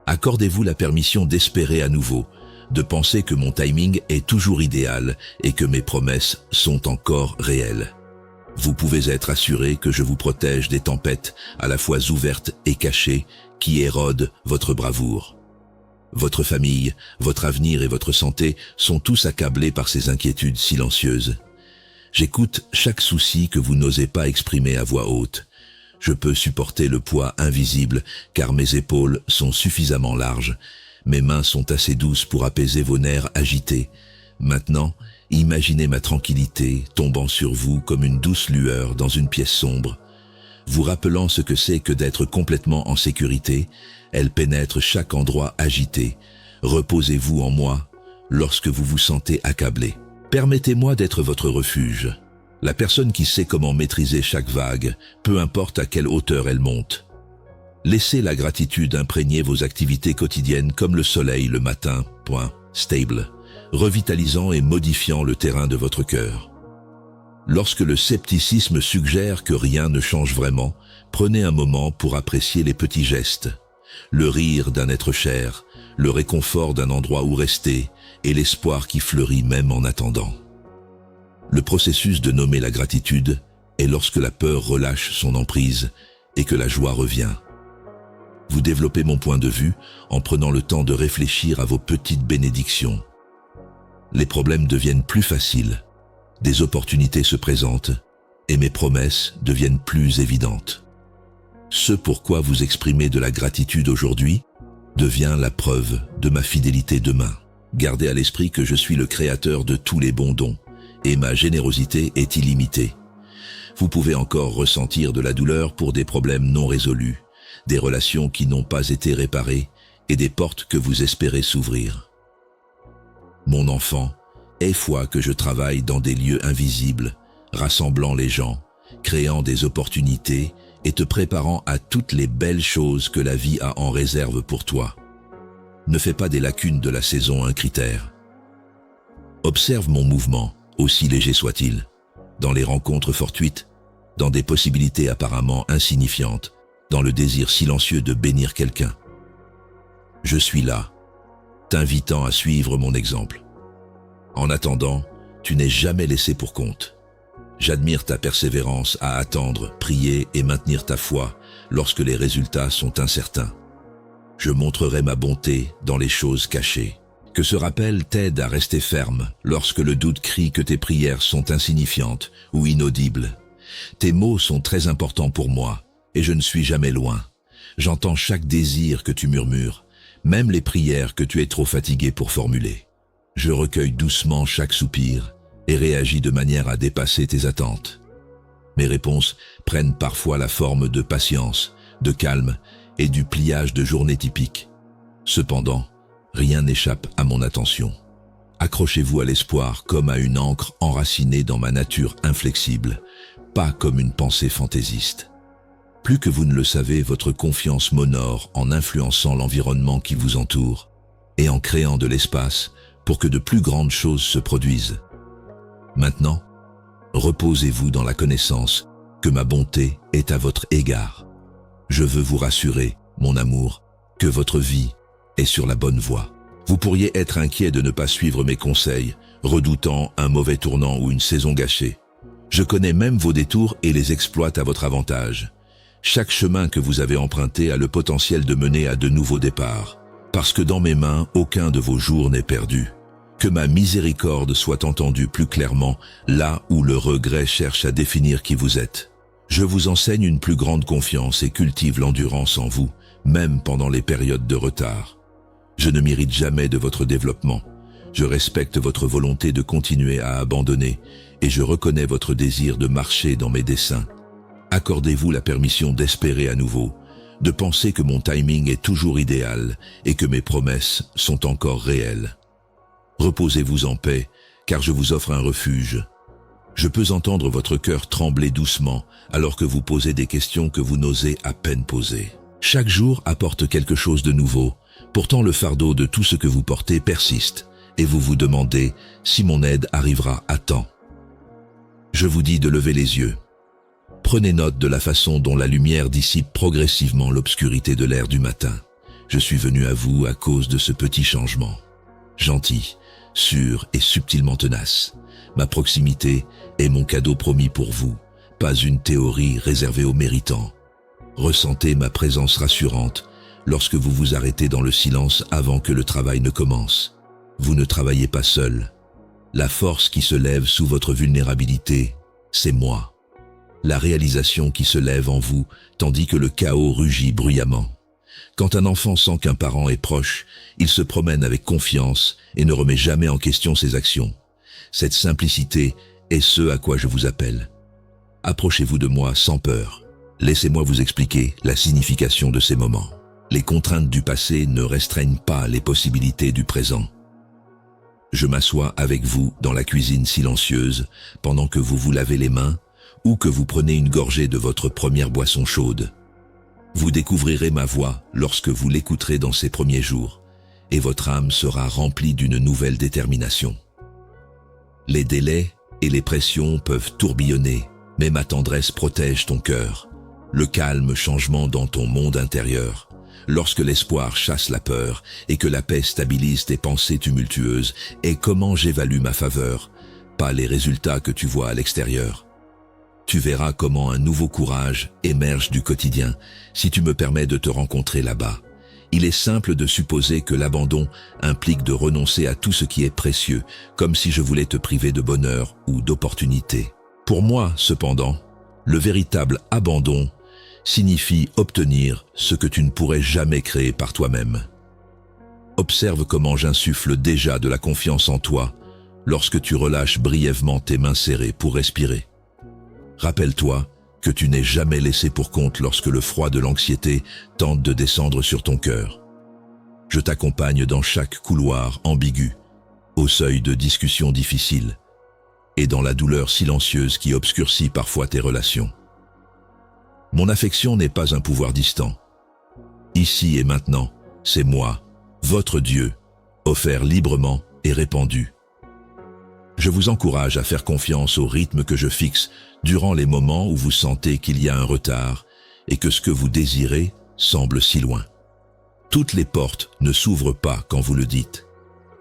Accordez-vous la permission d'espérer à nouveau, de penser que mon timing est toujours idéal et que mes promesses sont encore réelles. Vous pouvez être assuré que je vous protège des tempêtes à la fois ouvertes et cachées qui érodent votre bravoure. Votre famille, votre avenir et votre santé sont tous accablés par ces inquiétudes silencieuses. J'écoute chaque souci que vous n'osez pas exprimer à voix haute. Je peux supporter le poids invisible car mes épaules sont suffisamment larges. Mes mains sont assez douces pour apaiser vos nerfs agités. Maintenant, imaginez ma tranquillité tombant sur vous comme une douce lueur dans une pièce sombre. Vous rappelant ce que c'est que d'être complètement en sécurité, elle pénètre chaque endroit agité. Reposez-vous en moi lorsque vous vous sentez accablé. Permettez-moi d'être votre refuge, la personne qui sait comment maîtriser chaque vague, peu importe à quelle hauteur elle monte. Laissez la gratitude imprégner vos activités quotidiennes comme le soleil le matin, stable, revitalisant et modifiant le terrain de votre cœur. Lorsque le scepticisme suggère que rien ne change vraiment, prenez un moment pour apprécier les petits gestes. Le rire d'un être cher, le réconfort d'un endroit où rester et l'espoir qui fleurit même en attendant. Le processus de nommer la gratitude est lorsque la peur relâche son emprise et que la joie revient. Vous développez mon point de vue en prenant le temps de réfléchir à vos petites bénédictions. Les problèmes deviennent plus faciles, des opportunités se présentent et mes promesses deviennent plus évidentes. Ce pourquoi vous exprimez de la gratitude aujourd'hui devient la preuve de ma fidélité demain. Gardez à l'esprit que je suis le créateur de tous les bons dons et ma générosité est illimitée. Vous pouvez encore ressentir de la douleur pour des problèmes non résolus, des relations qui n'ont pas été réparées et des portes que vous espérez s'ouvrir. Mon enfant, aie foi que je travaille dans des lieux invisibles, rassemblant les gens, créant des opportunités et te préparant à toutes les belles choses que la vie a en réserve pour toi. Ne fais pas des lacunes de la saison un critère. Observe mon mouvement, aussi léger soit-il, dans les rencontres fortuites, dans des possibilités apparemment insignifiantes, dans le désir silencieux de bénir quelqu'un. Je suis là, t'invitant à suivre mon exemple. En attendant, tu n'es jamais laissé pour compte. J'admire ta persévérance à attendre, prier et maintenir ta foi lorsque les résultats sont incertains. Je montrerai ma bonté dans les choses cachées. Que ce rappel t'aide à rester ferme lorsque le doute crie que tes prières sont insignifiantes ou inaudibles. Tes mots sont très importants pour moi et je ne suis jamais loin. J'entends chaque désir que tu murmures, même les prières que tu es trop fatigué pour formuler. Je recueille doucement chaque soupir et réagis de manière à dépasser tes attentes. Mes réponses prennent parfois la forme de patience, de calme et du pliage de journées typiques. Cependant, rien n'échappe à mon attention. Accrochez-vous à l'espoir comme à une ancre enracinée dans ma nature inflexible, pas comme une pensée fantaisiste. Plus que vous ne le savez, votre confiance m'honore en influençant l'environnement qui vous entoure et en créant de l'espace pour que de plus grandes choses se produisent. Maintenant, reposez-vous dans la connaissance que ma bonté est à votre égard. Je veux vous rassurer, mon amour, que votre vie est sur la bonne voie. Vous pourriez être inquiet de ne pas suivre mes conseils, redoutant un mauvais tournant ou une saison gâchée. Je connais même vos détours et les exploite à votre avantage. Chaque chemin que vous avez emprunté a le potentiel de mener à de nouveaux départs, parce que dans mes mains, aucun de vos jours n'est perdu. Que ma miséricorde soit entendue plus clairement là où le regret cherche à définir qui vous êtes. Je vous enseigne une plus grande confiance et cultive l'endurance en vous, même pendant les périodes de retard. Je ne m'irrite jamais de votre développement. Je respecte votre volonté de continuer à abandonner et je reconnais votre désir de marcher dans mes desseins. Accordez-vous la permission d'espérer à nouveau, de penser que mon timing est toujours idéal et que mes promesses sont encore réelles. Reposez-vous en paix, car je vous offre un refuge. Je peux entendre votre cœur trembler doucement alors que vous posez des questions que vous n'osez à peine poser. Chaque jour apporte quelque chose de nouveau. Pourtant le fardeau de tout ce que vous portez persiste et vous vous demandez si mon aide arrivera à temps. Je vous dis de lever les yeux. Prenez note de la façon dont la lumière dissipe progressivement l'obscurité de l'air du matin. Je suis venu à vous à cause de ce petit changement. Gentil, sûr et subtilement tenace. Ma proximité est mon cadeau promis pour vous, pas une théorie réservée aux méritants. Ressentez ma présence rassurante lorsque vous vous arrêtez dans le silence avant que le travail ne commence. Vous ne travaillez pas seul. La force qui se lève sous votre vulnérabilité, c'est moi. La réalisation qui se lève en vous, tandis que le chaos rugit bruyamment. Quand un enfant sent qu'un parent est proche, il se promène avec confiance et ne remet jamais en question ses actions. Cette simplicité est ce à quoi je vous appelle. Approchez-vous de moi sans peur. Laissez-moi vous expliquer la signification de ces moments. Les contraintes du passé ne restreignent pas les possibilités du présent. Je m'assois avec vous dans la cuisine silencieuse pendant que vous vous lavez les mains ou que vous prenez une gorgée de votre première boisson chaude. Vous découvrirez ma voix lorsque vous l'écouterez dans ces premiers jours, et votre âme sera remplie d'une nouvelle détermination. Les délais et les pressions peuvent tourbillonner, mais ma tendresse protège ton cœur. Le calme changement dans ton monde intérieur. Lorsque l'espoir chasse la peur et que la paix stabilise tes pensées tumultueuses, et comment j'évalue ma faveur, pas les résultats que tu vois à l'extérieur. Tu verras comment un nouveau courage émerge du quotidien si tu me permets de te rencontrer là-bas. Il est simple de supposer que l'abandon implique de renoncer à tout ce qui est précieux, comme si je voulais te priver de bonheur ou d'opportunités. Pour moi, cependant, le véritable abandon signifie obtenir ce que tu ne pourrais jamais créer par toi-même. Observe comment j'insuffle déjà de la confiance en toi lorsque tu relâches brièvement tes mains serrées pour respirer. Rappelle-toi que tu n'es jamais laissé pour compte lorsque le froid de l'anxiété tente de descendre sur ton cœur. Je t'accompagne dans chaque couloir ambigu, au seuil de discussions difficiles, et dans la douleur silencieuse qui obscurcit parfois tes relations. Mon affection n'est pas un pouvoir distant. Ici et maintenant, c'est moi, votre Dieu, offert librement et répandu. Je vous encourage à faire confiance au rythme que je fixe durant les moments où vous sentez qu'il y a un retard et que ce que vous désirez semble si loin. Toutes les portes ne s'ouvrent pas quand vous le dites.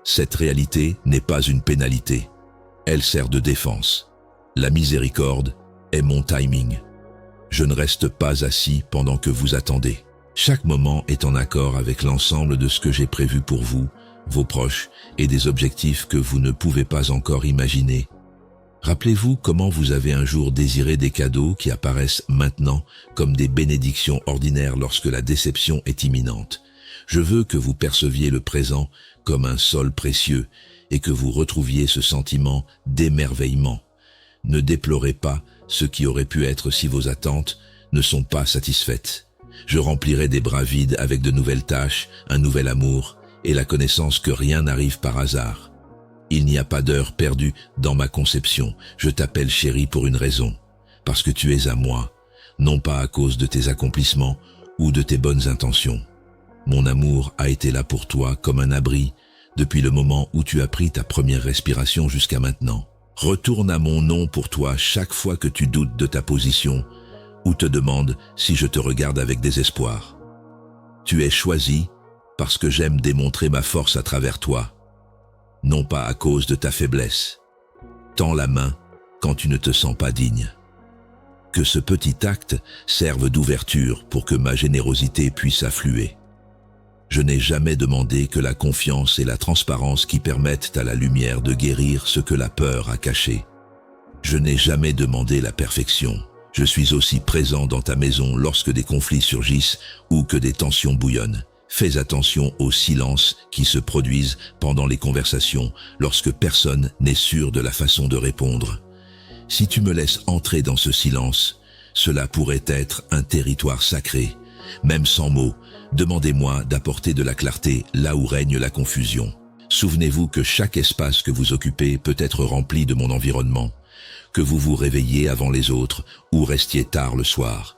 Cette réalité n'est pas une pénalité. Elle sert de défense. La miséricorde est mon timing. Je ne reste pas assis pendant que vous attendez. Chaque moment est en accord avec l'ensemble de ce que j'ai prévu pour vous, vos proches et des objectifs que vous ne pouvez pas encore imaginer. Rappelez-vous comment vous avez un jour désiré des cadeaux qui apparaissent maintenant comme des bénédictions ordinaires lorsque la déception est imminente. Je veux que vous perceviez le présent comme un sol précieux et que vous retrouviez ce sentiment d'émerveillement. Ne déplorez pas ce qui aurait pu être si vos attentes ne sont pas satisfaites. Je remplirai des bras vides avec de nouvelles tâches, un nouvel amour et la connaissance que rien n'arrive par hasard. Il n'y a pas d'heure perdue dans ma conception. Je t'appelle chérie pour une raison, parce que tu es à moi, non pas à cause de tes accomplissements ou de tes bonnes intentions. Mon amour a été là pour toi comme un abri depuis le moment où tu as pris ta première respiration jusqu'à maintenant. Retourne à mon nom pour toi chaque fois que tu doutes de ta position ou te demandes si je te regarde avec désespoir. Tu es choisi parce que j'aime démontrer ma force à travers toi, non pas à cause de ta faiblesse. Tends la main quand tu ne te sens pas digne. Que ce petit acte serve d'ouverture pour que ma générosité puisse affluer. Je n'ai jamais demandé que la confiance et la transparence qui permettent à la lumière de guérir ce que la peur a caché. Je n'ai jamais demandé la perfection. Je suis aussi présent dans ta maison lorsque des conflits surgissent ou que des tensions bouillonnent. Fais attention aux silences qui se produisent pendant les conversations lorsque personne n'est sûr de la façon de répondre. Si tu me laisses entrer dans ce silence, cela pourrait être un territoire sacré. Même sans mots, demandez-moi d'apporter de la clarté là où règne la confusion. Souvenez-vous que chaque espace que vous occupez peut être rempli de mon environnement. que vous vous réveilliez avant les autres ou restiez tard le soir.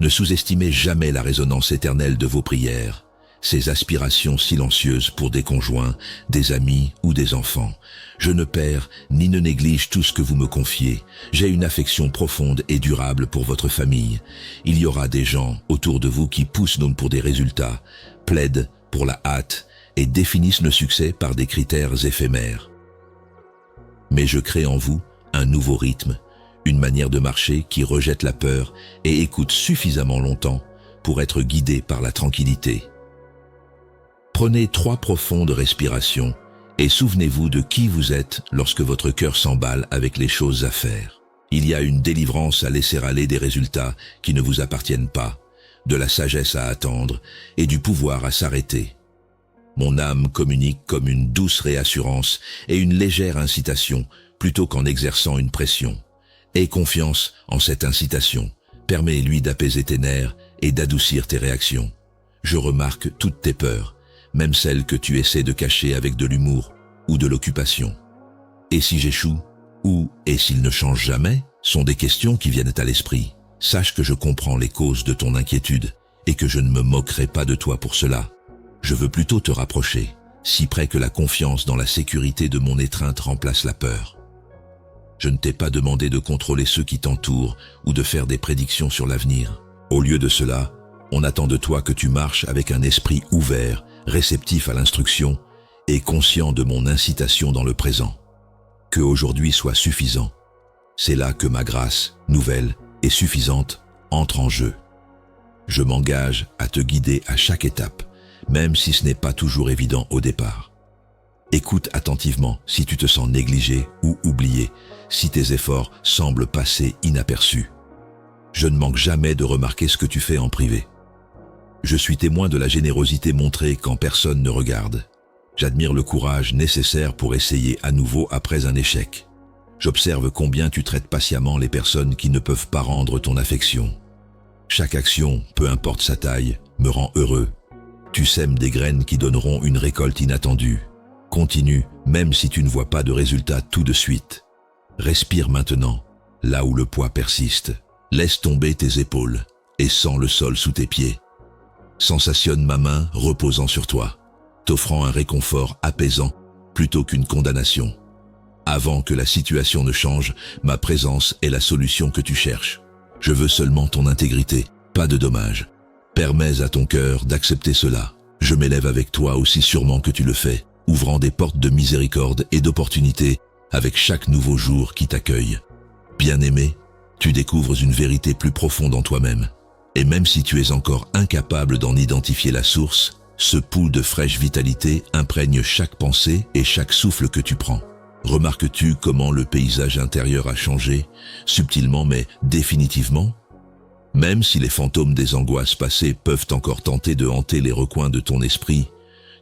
Ne sous-estimez jamais la résonance éternelle de vos prières, ces aspirations silencieuses pour des conjoints, des amis ou des enfants. Je ne perds ni ne néglige tout ce que vous me confiez. J'ai une affection profonde et durable pour votre famille. Il y aura des gens autour de vous qui poussent donc pour des résultats, plaident pour la hâte et définissent le succès par des critères éphémères. Mais je crée en vous un nouveau rythme, une manière de marcher qui rejette la peur et écoute suffisamment longtemps pour être guidé par la tranquillité. Prenez 3 profondes respirations et souvenez-vous de qui vous êtes lorsque votre cœur s'emballe avec les choses à faire. Il y a une délivrance à laisser aller des résultats qui ne vous appartiennent pas, de la sagesse à attendre et du pouvoir à s'arrêter. Mon âme communique comme une douce réassurance et une légère incitation plutôt qu'en exerçant une pression. Aie confiance en cette incitation. Permets-lui d'apaiser tes nerfs et d'adoucir tes réactions. Je remarque toutes tes peurs, même celles que tu essaies de cacher avec de l'humour ou de l'occupation. Et si j'échoue, ou et s'il ne change jamais, sont des questions qui viennent à l'esprit. Sache que je comprends les causes de ton inquiétude et que je ne me moquerai pas de toi pour cela. Je veux plutôt te rapprocher, si près que la confiance dans la sécurité de mon étreinte remplace la peur. Je ne t'ai pas demandé de contrôler ceux qui t'entourent ou de faire des prédictions sur l'avenir. Au lieu de cela, on attend de toi que tu marches avec un esprit ouvert, réceptif à l'instruction et conscient de mon incitation dans le présent. Que aujourd'hui soit suffisant. C'est là que ma grâce, nouvelle et suffisante, entre en jeu. Je m'engage à te guider à chaque étape, même si ce n'est pas toujours évident au départ. Écoute attentivement si tu te sens négligé ou oublié, si tes efforts semblent passer inaperçus. Je ne manque jamais de remarquer ce que tu fais en privé. Je suis témoin de la générosité montrée quand personne ne regarde. J'admire le courage nécessaire pour essayer à nouveau après un échec. J'observe combien tu traites patiemment les personnes qui ne peuvent pas rendre ton affection. Chaque action, peu importe sa taille, me rend heureux. Tu sèmes des graines qui donneront une récolte inattendue. Continue, même si tu ne vois pas de résultat tout de suite. Respire maintenant, là où le poids persiste. Laisse tomber tes épaules et sens le sol sous tes pieds. Sensationne ma main reposant sur toi, t'offrant un réconfort apaisant plutôt qu'une condamnation. Avant que la situation ne change, ma présence est la solution que tu cherches. Je veux seulement ton intégrité, pas de dommages. Permets à ton cœur d'accepter cela. Je m'élève avec toi aussi sûrement que tu le fais, ouvrant des portes de miséricorde et d'opportunité avec chaque nouveau jour qui t'accueille. Bien-aimé, tu découvres une vérité plus profonde en toi-même. Et même si tu es encore incapable d'en identifier la source, ce pouls de fraîche vitalité imprègne chaque pensée et chaque souffle que tu prends. Remarques-tu comment le paysage intérieur a changé, subtilement mais définitivement? Même si les fantômes des angoisses passées peuvent encore tenter de hanter les recoins de ton esprit,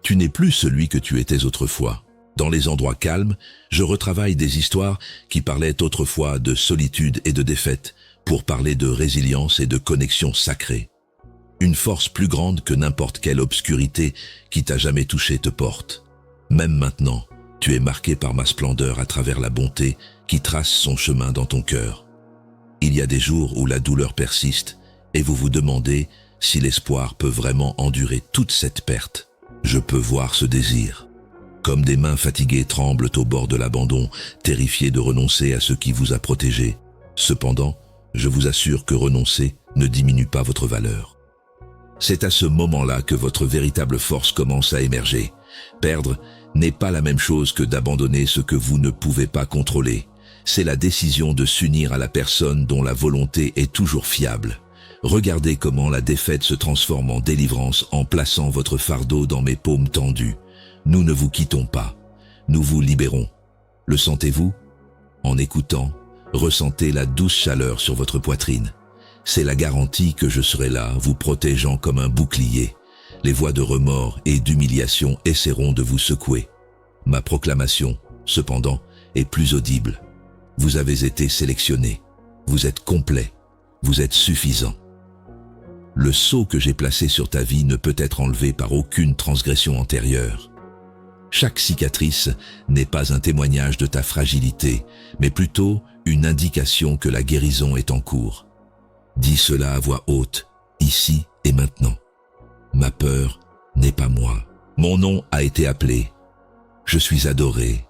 tu n'es plus celui que tu étais autrefois. Dans les endroits calmes, je retravaille des histoires qui parlaient autrefois de solitude et de défaite, pour parler de résilience et de connexion sacrée. Une force plus grande que n'importe quelle obscurité qui t'a jamais touché te porte. Même maintenant, tu es marqué par ma splendeur à travers la bonté qui trace son chemin dans ton cœur. Il y a des jours où la douleur persiste et vous vous demandez si l'espoir peut vraiment endurer toute cette perte. Je peux voir ce désir. Comme des mains fatiguées tremblent au bord de l'abandon, terrifiées de renoncer à ce qui vous a protégé. Cependant, je vous assure que renoncer ne diminue pas votre valeur. C'est à ce moment-là que votre véritable force commence à émerger. Perdre n'est pas la même chose que d'abandonner ce que vous ne pouvez pas contrôler. C'est la décision de s'unir à la personne dont la volonté est toujours fiable. Regardez comment la défaite se transforme en délivrance en plaçant votre fardeau dans mes paumes tendues. Nous ne vous quittons pas. Nous vous libérons. Le sentez-vous? En écoutant, ressentez la douce chaleur sur votre poitrine. C'est la garantie que je serai là, vous protégeant comme un bouclier. Les voix de remords et d'humiliation essaieront de vous secouer. Ma proclamation, cependant, est plus audible. Vous avez été sélectionné. Vous êtes complet. Vous êtes suffisant. Le sceau que j'ai placé sur ta vie ne peut être enlevé par aucune transgression antérieure. Chaque cicatrice n'est pas un témoignage de ta fragilité, mais plutôt une indication que la guérison est en cours. Dis cela à voix haute, ici et maintenant. Ma peur n'est pas moi. Mon nom a été appelé. Je suis adoré.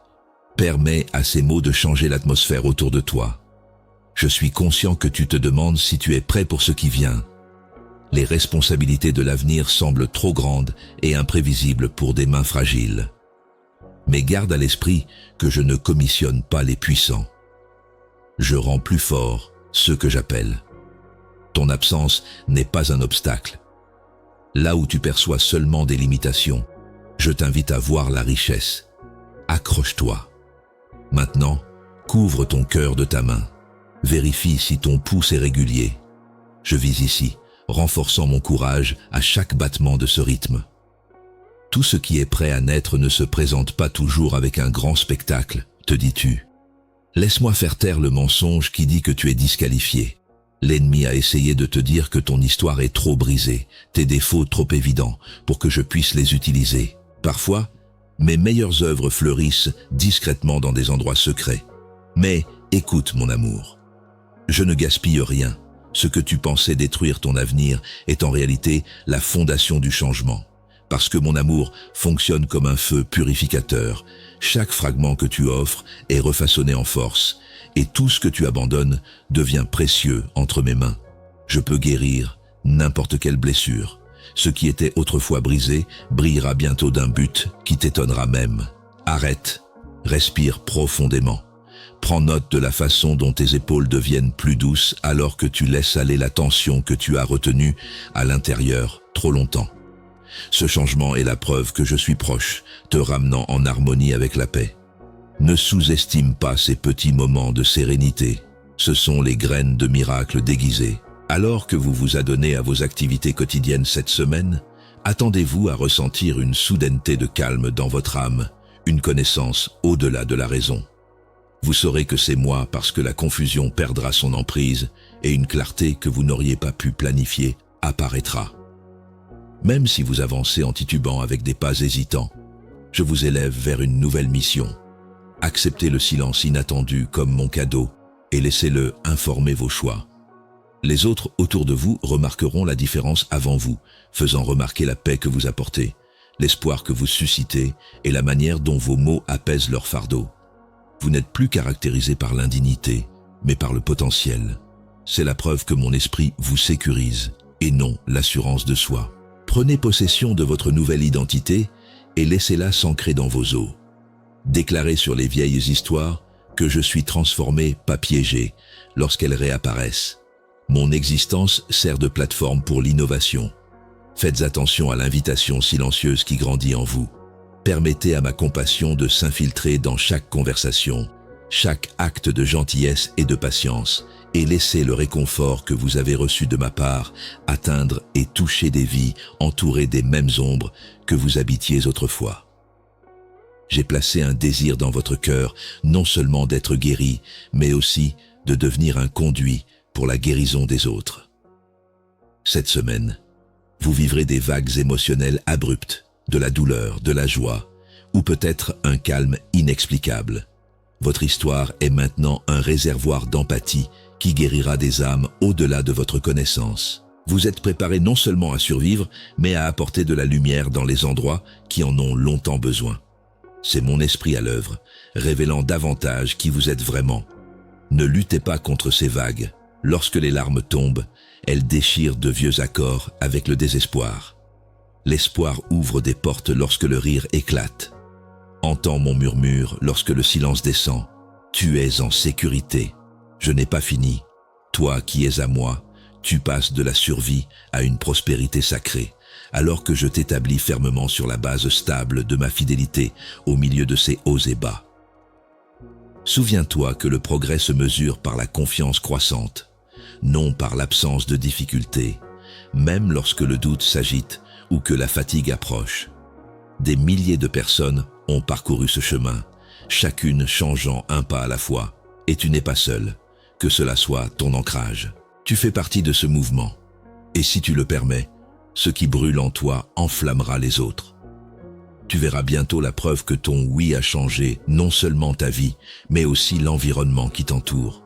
Permets à ces mots de changer l'atmosphère autour de toi. Je suis conscient que tu te demandes si tu es prêt pour ce qui vient. Les responsabilités de l'avenir semblent trop grandes et imprévisibles pour des mains fragiles. Mais garde à l'esprit que je ne commissionne pas les puissants. Je rends plus forts ceux que j'appelle. Ton absence n'est pas un obstacle. Là où tu perçois seulement des limitations, je t'invite à voir la richesse. Accroche-toi. Maintenant, couvre ton cœur de ta main. Vérifie si ton pouce est régulier. Je vise ici, renforçant mon courage à chaque battement de ce rythme. Tout ce qui est prêt à naître ne se présente pas toujours avec un grand spectacle, te dis-tu. Laisse-moi faire taire le mensonge qui dit que tu es disqualifié. L'ennemi a essayé de te dire que ton histoire est trop brisée, tes défauts trop évidents pour que je puisse les utiliser. Parfois, mes meilleures œuvres fleurissent discrètement dans des endroits secrets. Mais écoute mon amour, je ne gaspille rien. Ce que tu pensais détruire ton avenir est en réalité la fondation du changement. Parce que mon amour fonctionne comme un feu purificateur. Chaque fragment que tu offres est refaçonné en force, et tout ce que tu abandonnes devient précieux entre mes mains. Je peux guérir n'importe quelle blessure. Ce qui était autrefois brisé brillera bientôt d'un but qui t'étonnera même. Arrête, respire profondément. Prends note de la façon dont tes épaules deviennent plus douces alors que tu laisses aller la tension que tu as retenue à l'intérieur trop longtemps. Ce changement est la preuve que je suis proche, te ramenant en harmonie avec la paix. Ne sous-estime pas ces petits moments de sérénité. Ce sont les graines de miracles déguisées. Alors que vous vous adonnez à vos activités quotidiennes cette semaine, attendez-vous à ressentir une soudaineté de calme dans votre âme, une connaissance au-delà de la raison. Vous saurez que c'est moi parce que la confusion perdra son emprise et une clarté que vous n'auriez pas pu planifier apparaîtra. Même si vous avancez en titubant avec des pas hésitants, je vous élève vers une nouvelle mission. Acceptez le silence inattendu comme mon cadeau et laissez-le informer vos choix. Les autres autour de vous remarqueront la différence avant vous, faisant remarquer la paix que vous apportez, l'espoir que vous suscitez et la manière dont vos mots apaisent leur fardeau. Vous n'êtes plus caractérisé par l'indignité, mais par le potentiel. C'est la preuve que mon esprit vous sécurise, et non l'assurance de soi. Prenez possession de votre nouvelle identité et laissez-la s'ancrer dans vos os. Déclarez sur les vieilles histoires que je suis transformé, pas piégé, lorsqu'elles réapparaissent. Mon existence sert de plateforme pour l'innovation. Faites attention à l'invitation silencieuse qui grandit en vous. Permettez à ma compassion de s'infiltrer dans chaque conversation, chaque acte de gentillesse et de patience, et laissez le réconfort que vous avez reçu de ma part atteindre et toucher des vies entourées des mêmes ombres que vous habitiez autrefois. J'ai placé un désir dans votre cœur, non seulement d'être guéri, mais aussi de devenir un conduit pour la guérison des autres. Cette semaine, vous vivrez des vagues émotionnelles abruptes, de la douleur, de la joie, ou peut-être un calme inexplicable. Votre histoire est maintenant un réservoir d'empathie qui guérira des âmes au-delà de votre connaissance. Vous êtes préparé non seulement à survivre, mais à apporter de la lumière dans les endroits qui en ont longtemps besoin. C'est mon esprit à l'œuvre, révélant davantage qui vous êtes vraiment. Ne luttez pas contre ces vagues. Lorsque les larmes tombent, elles déchirent de vieux accords avec le désespoir. L'espoir ouvre des portes lorsque le rire éclate. Entends mon murmure lorsque le silence descend. Tu es en sécurité. Je n'ai pas fini. Toi qui es à moi, tu passes de la survie à une prospérité sacrée, alors que je t'établis fermement sur la base stable de ma fidélité au milieu de ces hauts et bas. Souviens-toi que le progrès se mesure par la confiance croissante, non par l'absence de difficultés, même lorsque le doute s'agite ou que la fatigue approche. Des milliers de personnes ont parcouru ce chemin, chacune changeant un pas à la fois, et tu n'es pas seul, que cela soit ton ancrage. Tu fais partie de ce mouvement, et si tu le permets, ce qui brûle en toi enflammera les autres. Tu verras bientôt la preuve que ton oui a changé non seulement ta vie, mais aussi l'environnement qui t'entoure.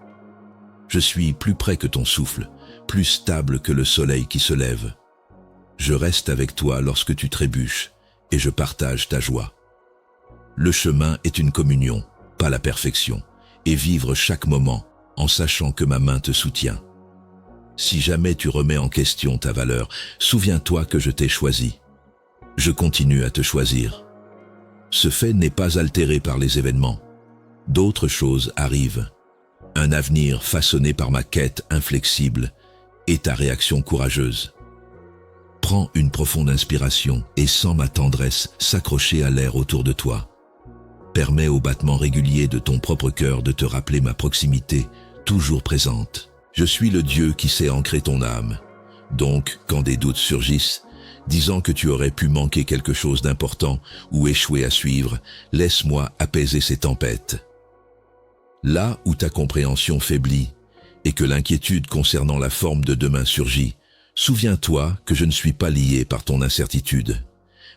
Je suis plus près que ton souffle, plus stable que le soleil qui se lève. Je reste avec toi lorsque tu trébuches, et je partage ta joie. Le chemin est une communion, pas la perfection, et vivre chaque moment en sachant que ma main te soutient. Si jamais tu remets en question ta valeur, souviens-toi que je t'ai choisi. Je continue à te choisir. Ce fait n'est pas altéré par les événements. D'autres choses arrivent. Un avenir façonné par ma quête inflexible et ta réaction courageuse. Prends une profonde inspiration et sens ma tendresse s'accrocher à l'air autour de toi. Permets au battement régulier de ton propre cœur de te rappeler ma proximité, toujours présente. Je suis le Dieu qui sait ancrer ton âme. Donc, quand des doutes surgissent, disant que tu aurais pu manquer quelque chose d'important ou échouer à suivre, laisse-moi apaiser ces tempêtes. Là où ta compréhension faiblit et que l'inquiétude concernant la forme de demain surgit, souviens-toi que je ne suis pas lié par ton incertitude.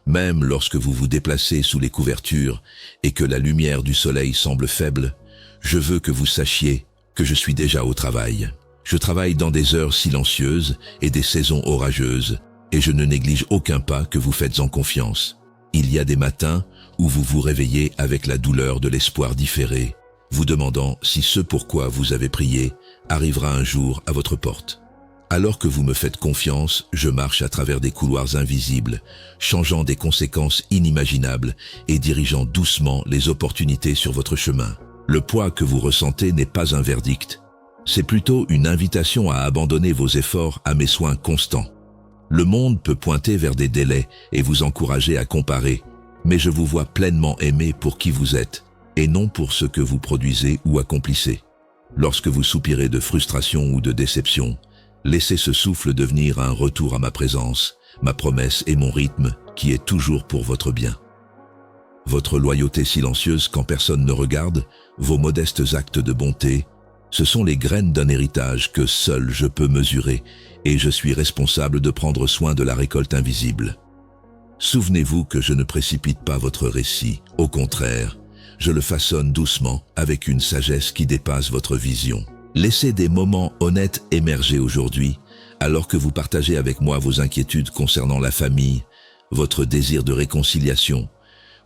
Même lorsque vous vous déplacez sous les couvertures et que la lumière du soleil semble faible, je veux que vous sachiez que je suis déjà au travail. Je travaille dans des heures silencieuses et des saisons orageuses, et je ne néglige aucun pas que vous faites en confiance. Il y a des matins où vous vous réveillez avec la douleur de l'espoir différé, vous demandant si ce pourquoi vous avez prié arrivera un jour à votre porte. Alors que vous me faites confiance, je marche à travers des couloirs invisibles, changeant des conséquences inimaginables et dirigeant doucement les opportunités sur votre chemin. Le poids que vous ressentez n'est pas un verdict. C'est plutôt une invitation à abandonner vos efforts à mes soins constants. Le monde peut pointer vers des délais et vous encourager à comparer, mais je vous vois pleinement aimé pour qui vous êtes, et non pour ce que vous produisez ou accomplissez. Lorsque vous soupirez de frustration ou de déception, laissez ce souffle devenir un retour à ma présence, ma promesse et mon rythme qui est toujours pour votre bien. Votre loyauté silencieuse quand personne ne regarde, vos modestes actes de bonté, ce sont les graines d'un héritage que seul je peux mesurer et je suis responsable de prendre soin de la récolte invisible. Souvenez-vous que je ne précipite pas votre récit, au contraire, je le façonne doucement avec une sagesse qui dépasse votre vision. Laissez des moments honnêtes émerger aujourd'hui, alors que vous partagez avec moi vos inquiétudes concernant la famille, votre désir de réconciliation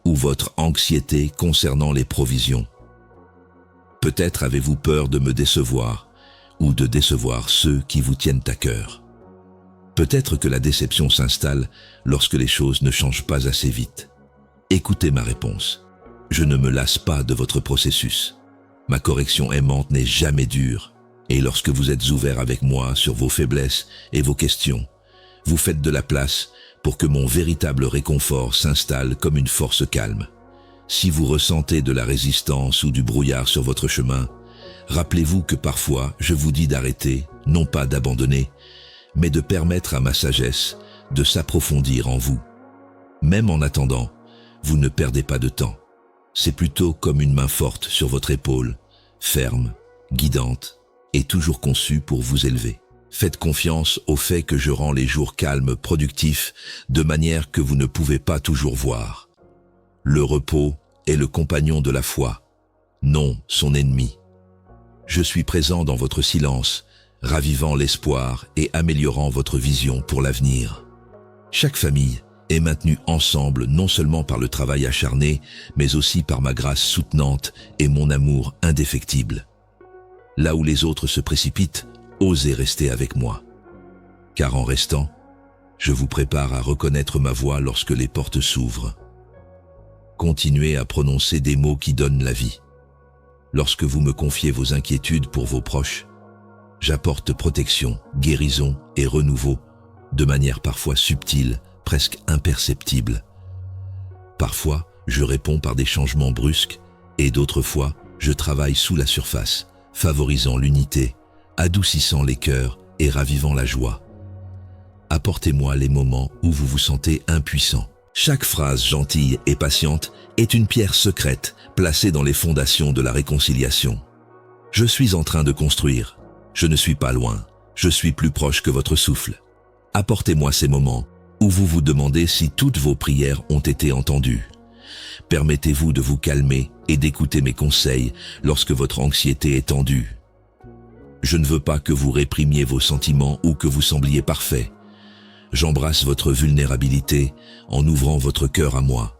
ou votre anxiété concernant les provisions. Peut-être avez-vous peur de me décevoir ou de décevoir ceux qui vous tiennent à cœur. Peut-être que la déception s'installe lorsque les choses ne changent pas assez vite. Écoutez ma réponse. Je ne me lasse pas de votre processus. Ma correction aimante n'est jamais dure, et lorsque vous êtes ouvert avec moi sur vos faiblesses et vos questions, vous faites de la place pour que mon véritable réconfort s'installe comme une force calme. Si vous ressentez de la résistance ou du brouillard sur votre chemin, rappelez-vous que parfois je vous dis d'arrêter, non pas d'abandonner, mais de permettre à ma sagesse de s'approfondir en vous. Même en attendant, vous ne perdez pas de temps. C'est plutôt comme une main forte sur votre épaule, ferme, guidante et toujours conçue pour vous élever. Faites confiance au fait que je rends les jours calmes, productifs, de manière que vous ne pouvez pas toujours voir. Le repos est le compagnon de la foi, non son ennemi. Je suis présent dans votre silence, ravivant l'espoir et améliorant votre vision pour l'avenir. Chaque famille est maintenue ensemble non seulement par le travail acharné, mais aussi par ma grâce soutenante et mon amour indéfectible. Là où les autres se précipitent, osez rester avec moi. Car en restant, je vous prépare à reconnaître ma voix lorsque les portes s'ouvrent. Continuez à prononcer des mots qui donnent la vie. Lorsque vous me confiez vos inquiétudes pour vos proches, j'apporte protection, guérison et renouveau, de manière parfois subtile, presque imperceptible. Parfois, je réponds par des changements brusques, et d'autres fois, je travaille sous la surface, favorisant l'unité, adoucissant les cœurs et ravivant la joie. Apportez-moi les moments où vous vous sentez impuissant. Chaque phrase gentille et patiente est une pierre secrète placée dans les fondations de la réconciliation. Je suis en train de construire. Je ne suis pas loin. Je suis plus proche que votre souffle. Apportez-moi ces moments où vous vous demandez si toutes vos prières ont été entendues. Permettez-vous de vous calmer et d'écouter mes conseils lorsque votre anxiété est tendue. Je ne veux pas que vous réprimiez vos sentiments ou que vous sembliez parfait. J'embrasse votre vulnérabilité en ouvrant votre cœur à moi.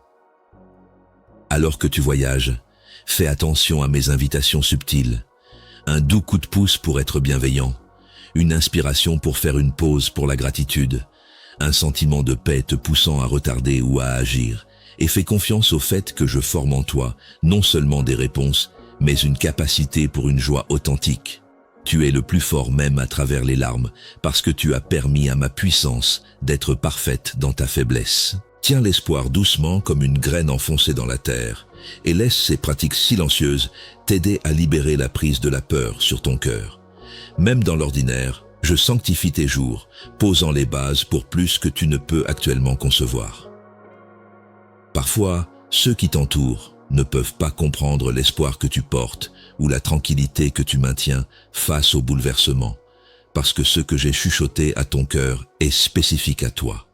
Alors que tu voyages, fais attention à mes invitations subtiles. Un doux coup de pouce pour être bienveillant, une inspiration pour faire une pause pour la gratitude, un sentiment de paix te poussant à retarder ou à agir, et fais confiance au fait que je forme en toi non seulement des réponses, mais une capacité pour une joie authentique. Tu es le plus fort même à travers les larmes, parce que tu as permis à ma puissance d'être parfaite dans ta faiblesse. Tiens l'espoir doucement comme une graine enfoncée dans la terre, et laisse ces pratiques silencieuses t'aider à libérer la prise de la peur sur ton cœur. Même dans l'ordinaire, je sanctifie tes jours, posant les bases pour plus que tu ne peux actuellement concevoir. Parfois, ceux qui t'entourent ne peuvent pas comprendre l'espoir que tu portes ou la tranquillité que tu maintiens face au bouleversement, parce que ce que j'ai chuchoté à ton cœur est spécifique à toi.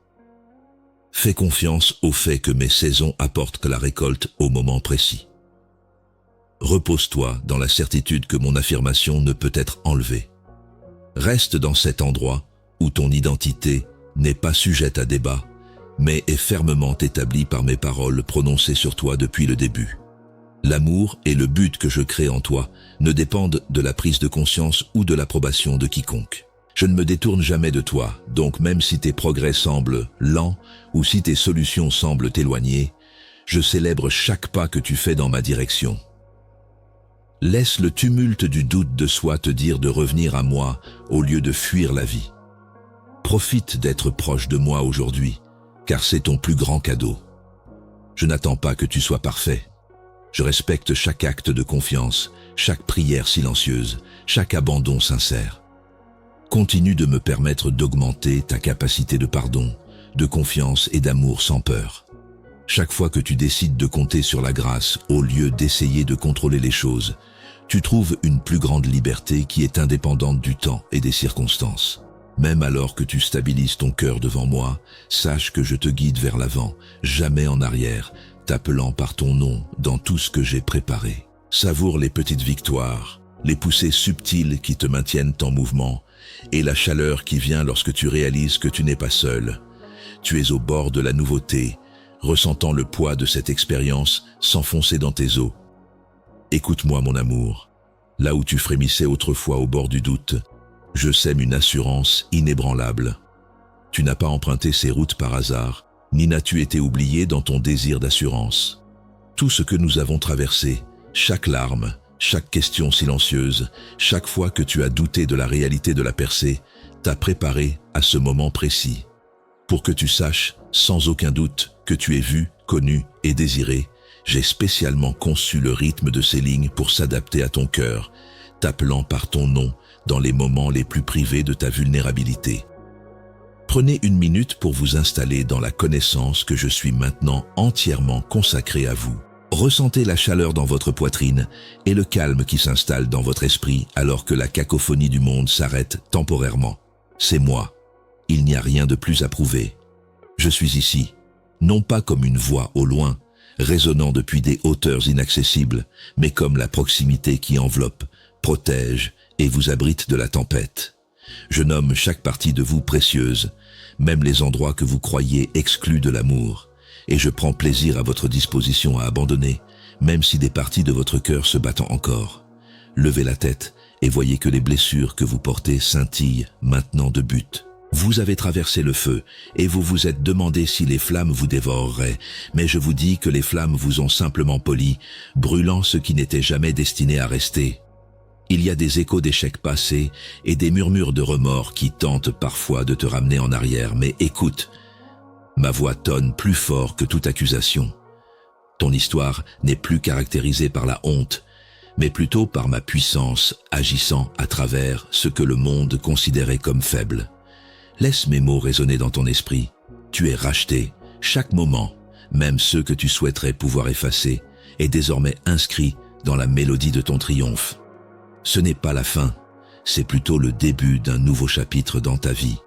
Fais confiance au fait que mes saisons apportent la récolte au moment précis. Repose-toi dans la certitude que mon affirmation ne peut être enlevée. Reste dans cet endroit où ton identité n'est pas sujette à débat, mais est fermement établie par mes paroles prononcées sur toi depuis le début. L'amour et le but que je crée en toi ne dépendent de la prise de conscience ou de l'approbation de quiconque. Je ne me détourne jamais de toi, donc même si tes progrès semblent lents ou si tes solutions semblent éloignées, je célèbre chaque pas que tu fais dans ma direction. Laisse le tumulte du doute de soi te dire de revenir à moi au lieu de fuir la vie. Profite d'être proche de moi aujourd'hui, car c'est ton plus grand cadeau. Je n'attends pas que tu sois parfait. Je respecte chaque acte de confiance, chaque prière silencieuse, chaque abandon sincère. Continue de me permettre d'augmenter ta capacité de pardon, de confiance et d'amour sans peur. Chaque fois que tu décides de compter sur la grâce au lieu d'essayer de contrôler les choses, tu trouves une plus grande liberté qui est indépendante du temps et des circonstances. Même alors que tu stabilises ton cœur devant moi, sache que je te guide vers l'avant, jamais en arrière, t'appelant par ton nom dans tout ce que j'ai préparé. Savoure les petites victoires, les poussées subtiles qui te maintiennent en mouvement, et la chaleur qui vient lorsque tu réalises que tu n'es pas seul. Tu es au bord de la nouveauté, ressentant le poids de cette expérience s'enfoncer dans tes os. Écoute-moi mon amour, là où tu frémissais autrefois au bord du doute, je sème une assurance inébranlable. Tu n'as pas emprunté ces routes par hasard, ni n'as-tu été oublié dans ton désir d'assurance. Tout ce que nous avons traversé, chaque larme, chaque question silencieuse, chaque fois que tu as douté de la réalité de la percée, t'a préparé à ce moment précis. Pour que tu saches, sans aucun doute, que tu es vu, connu et désiré, j'ai spécialement conçu le rythme de ces lignes pour s'adapter à ton cœur, t'appelant par ton nom dans les moments les plus privés de ta vulnérabilité. Prenez une minute pour vous installer dans la connaissance que je suis maintenant entièrement consacré à vous. Ressentez la chaleur dans votre poitrine et le calme qui s'installe dans votre esprit alors que la cacophonie du monde s'arrête temporairement. C'est moi. Il n'y a rien de plus à prouver. Je suis ici, non pas comme une voix au loin, résonnant depuis des hauteurs inaccessibles, mais comme la proximité qui enveloppe, protège et vous abrite de la tempête. Je nomme chaque partie de vous précieuse, même les endroits que vous croyez exclus de l'amour, et je prends plaisir à votre disposition à abandonner, même si des parties de votre cœur se battent encore. Levez la tête et voyez que les blessures que vous portez scintillent maintenant de but. Vous avez traversé le feu et vous vous êtes demandé si les flammes vous dévoreraient, mais je vous dis que les flammes vous ont simplement poli, brûlant ce qui n'était jamais destiné à rester. Il y a des échos d'échecs passés et des murmures de remords qui tentent parfois de te ramener en arrière, mais écoute, ma voix tonne plus fort que toute accusation. Ton histoire n'est plus caractérisée par la honte, mais plutôt par ma puissance agissant à travers ce que le monde considérait comme faible. Laisse mes mots résonner dans ton esprit. Tu es racheté. Chaque moment, même ceux que tu souhaiterais pouvoir effacer, est désormais inscrit dans la mélodie de ton triomphe. Ce n'est pas la fin, c'est plutôt le début d'un nouveau chapitre dans ta vie.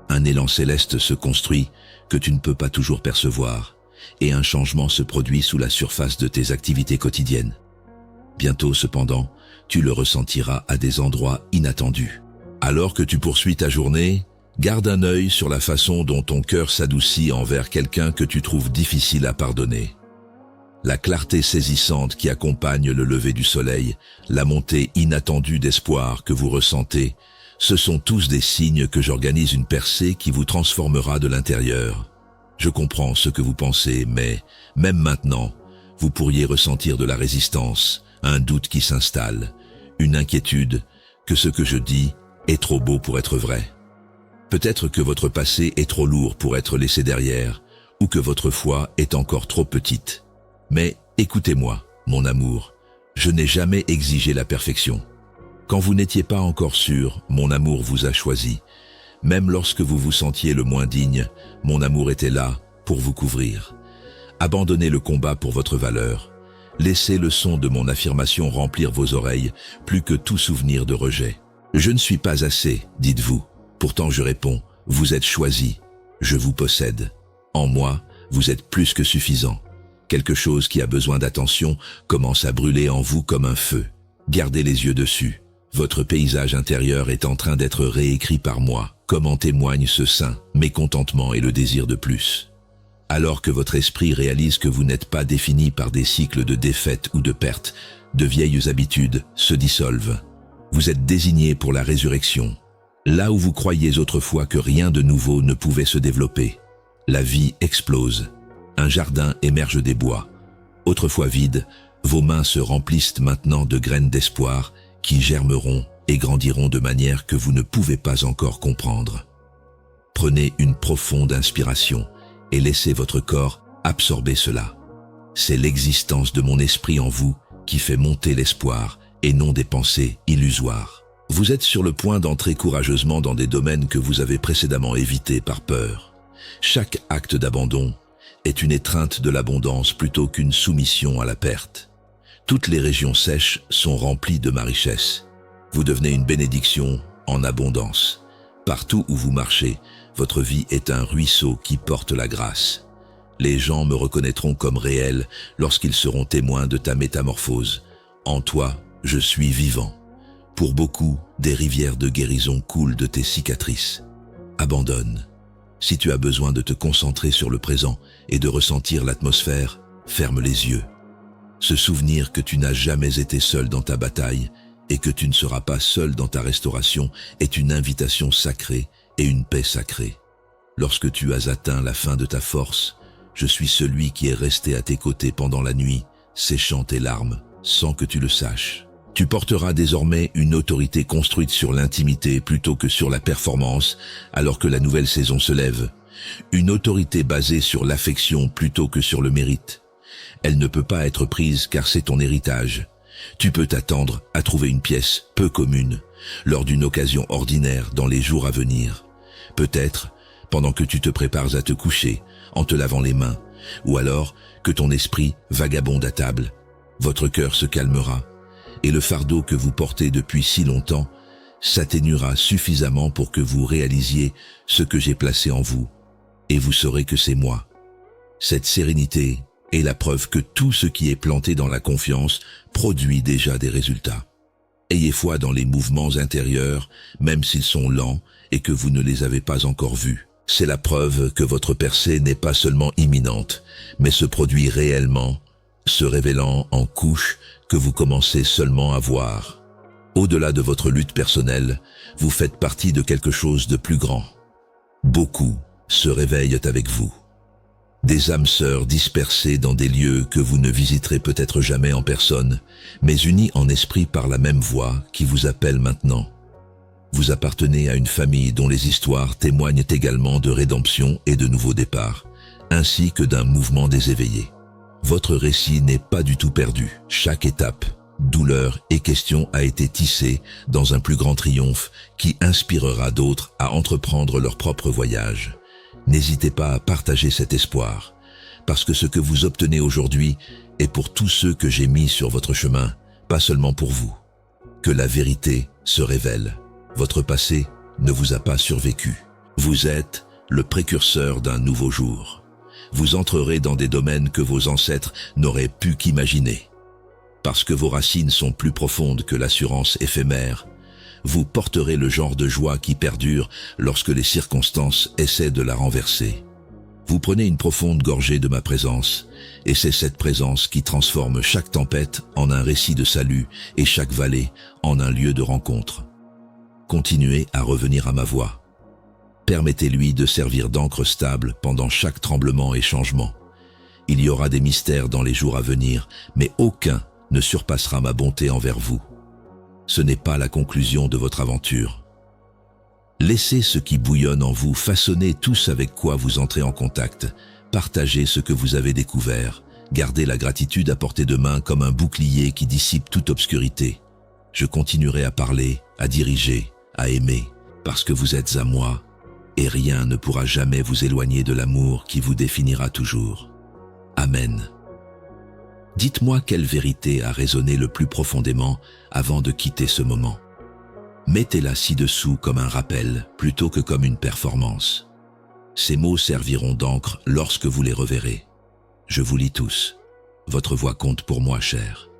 Un élan céleste se construit que tu ne peux pas toujours percevoir, et un changement se produit sous la surface de tes activités quotidiennes. Bientôt cependant, tu le ressentiras à des endroits inattendus. Alors que tu poursuis ta journée, garde un œil sur la façon dont ton cœur s'adoucit envers quelqu'un que tu trouves difficile à pardonner. La clarté saisissante qui accompagne le lever du soleil, la montée inattendue d'espoir que vous ressentez, ce sont tous des signes que j'organise une percée qui vous transformera de l'intérieur. Je comprends ce que vous pensez, mais même maintenant, vous pourriez ressentir de la résistance, un doute qui s'installe, une inquiétude que ce que je dis est trop beau pour être vrai. Peut-être que votre passé est trop lourd pour être laissé derrière, ou que votre foi est encore trop petite. Mais écoutez-moi, mon amour, je n'ai jamais exigé la perfection. Quand vous n'étiez pas encore sûr, mon amour vous a choisi. Même lorsque vous vous sentiez le moins digne, mon amour était là pour vous couvrir. Abandonnez le combat pour votre valeur. Laissez le son de mon affirmation remplir vos oreilles, plus que tout souvenir de rejet. Je ne suis pas assez, dites-vous. Pourtant je réponds, vous êtes choisi. Je vous possède. En moi, vous êtes plus que suffisant. Quelque chose qui a besoin d'attention commence à brûler en vous comme un feu. Gardez les yeux dessus. Votre paysage intérieur est en train d'être réécrit par moi, comme en témoigne ce sein, mécontentement et le désir de plus. Alors que votre esprit réalise que vous n'êtes pas défini par des cycles de défaites ou de pertes, de vieilles habitudes se dissolvent. Vous êtes désigné pour la résurrection. Là où vous croyiez autrefois que rien de nouveau ne pouvait se développer, la vie explose. Un jardin émerge des bois. Autrefois vides, vos mains se remplissent maintenant de graines d'espoir qui germeront et grandiront de manière que vous ne pouvez pas encore comprendre. Prenez une profonde inspiration et laissez votre corps absorber cela. C'est l'existence de mon esprit en vous qui fait monter l'espoir et non des pensées illusoires. Vous êtes sur le point d'entrer courageusement dans des domaines que vous avez précédemment évités par peur. Chaque acte d'abandon est une étreinte de l'abondance plutôt qu'une soumission à la perte. Toutes les régions sèches sont remplies de ma richesse. Vous devenez une bénédiction en abondance. Partout où vous marchez, votre vie est un ruisseau qui porte la grâce. Les gens me reconnaîtront comme réel lorsqu'ils seront témoins de ta métamorphose. En toi, je suis vivant. Pour beaucoup, des rivières de guérison coulent de tes cicatrices. Abandonne. Si tu as besoin de te concentrer sur le présent et de ressentir l'atmosphère, ferme les yeux. Ce souvenir que tu n'as jamais été seul dans ta bataille et que tu ne seras pas seul dans ta restauration est une invitation sacrée et une paix sacrée. Lorsque tu as atteint la fin de ta force, je suis celui qui est resté à tes côtés pendant la nuit, séchant tes larmes, sans que tu le saches. Tu porteras désormais une autorité construite sur l'intimité plutôt que sur la performance, alors que la nouvelle saison se lève. Une autorité basée sur l'affection plutôt que sur le mérite. Elle ne peut pas être prise car c'est ton héritage. Tu peux t'attendre à trouver une pièce peu commune, lors d'une occasion ordinaire dans les jours à venir. Peut-être pendant que tu te prépares à te coucher, en te lavant les mains, ou alors que ton esprit vagabonde à table. Votre cœur se calmera, et le fardeau que vous portez depuis si longtemps s'atténuera suffisamment pour que vous réalisiez ce que j'ai placé en vous, et vous saurez que c'est moi. Cette sérénité est la preuve que tout ce qui est planté dans la confiance produit déjà des résultats. Ayez foi dans les mouvements intérieurs, même s'ils sont lents et que vous ne les avez pas encore vus. C'est la preuve que votre percée n'est pas seulement imminente, mais se produit réellement, se révélant en couches que vous commencez seulement à voir. Au-delà de votre lutte personnelle, vous faites partie de quelque chose de plus grand. Beaucoup se réveillent avec vous. Des âmes sœurs dispersées dans des lieux que vous ne visiterez peut-être jamais en personne, mais unies en esprit par la même voix qui vous appelle maintenant. Vous appartenez à une famille dont les histoires témoignent également de rédemption et de nouveaux départs, ainsi que d'un mouvement des éveillés. Votre récit n'est pas du tout perdu. Chaque étape, douleur et question a été tissée dans un plus grand triomphe qui inspirera d'autres à entreprendre leur propre voyage. N'hésitez pas à partager cet espoir, parce que ce que vous obtenez aujourd'hui est pour tous ceux que j'ai mis sur votre chemin, pas seulement pour vous. Que la vérité se révèle. Votre passé ne vous a pas survécu. Vous êtes le précurseur d'un nouveau jour. Vous entrerez dans des domaines que vos ancêtres n'auraient pu qu'imaginer. Parce que vos racines sont plus profondes que l'assurance éphémère, vous porterez le genre de joie qui perdure lorsque les circonstances essaient de la renverser. Vous prenez une profonde gorgée de ma présence, et c'est cette présence qui transforme chaque tempête en un récit de salut et chaque vallée en un lieu de rencontre. Continuez à revenir à ma voix. Permettez-lui de servir d'encre stable pendant chaque tremblement et changement. Il y aura des mystères dans les jours à venir, mais aucun ne surpassera ma bonté envers vous. Ce n'est pas la conclusion de votre aventure. Laissez ce qui bouillonne en vous façonner tout ce avec quoi vous entrez en contact. Partagez ce que vous avez découvert. Gardez la gratitude à portée de main comme un bouclier qui dissipe toute obscurité. Je continuerai à parler, à diriger, à aimer, parce que vous êtes à moi, et rien ne pourra jamais vous éloigner de l'amour qui vous définira toujours. Amen. Dites-moi quelle vérité a résonné le plus profondément avant de quitter ce moment. Mettez-la ci-dessous comme un rappel plutôt que comme une performance. Ces mots serviront d'encre lorsque vous les reverrez. Je vous lis tous. Votre voix compte pour moi, cher.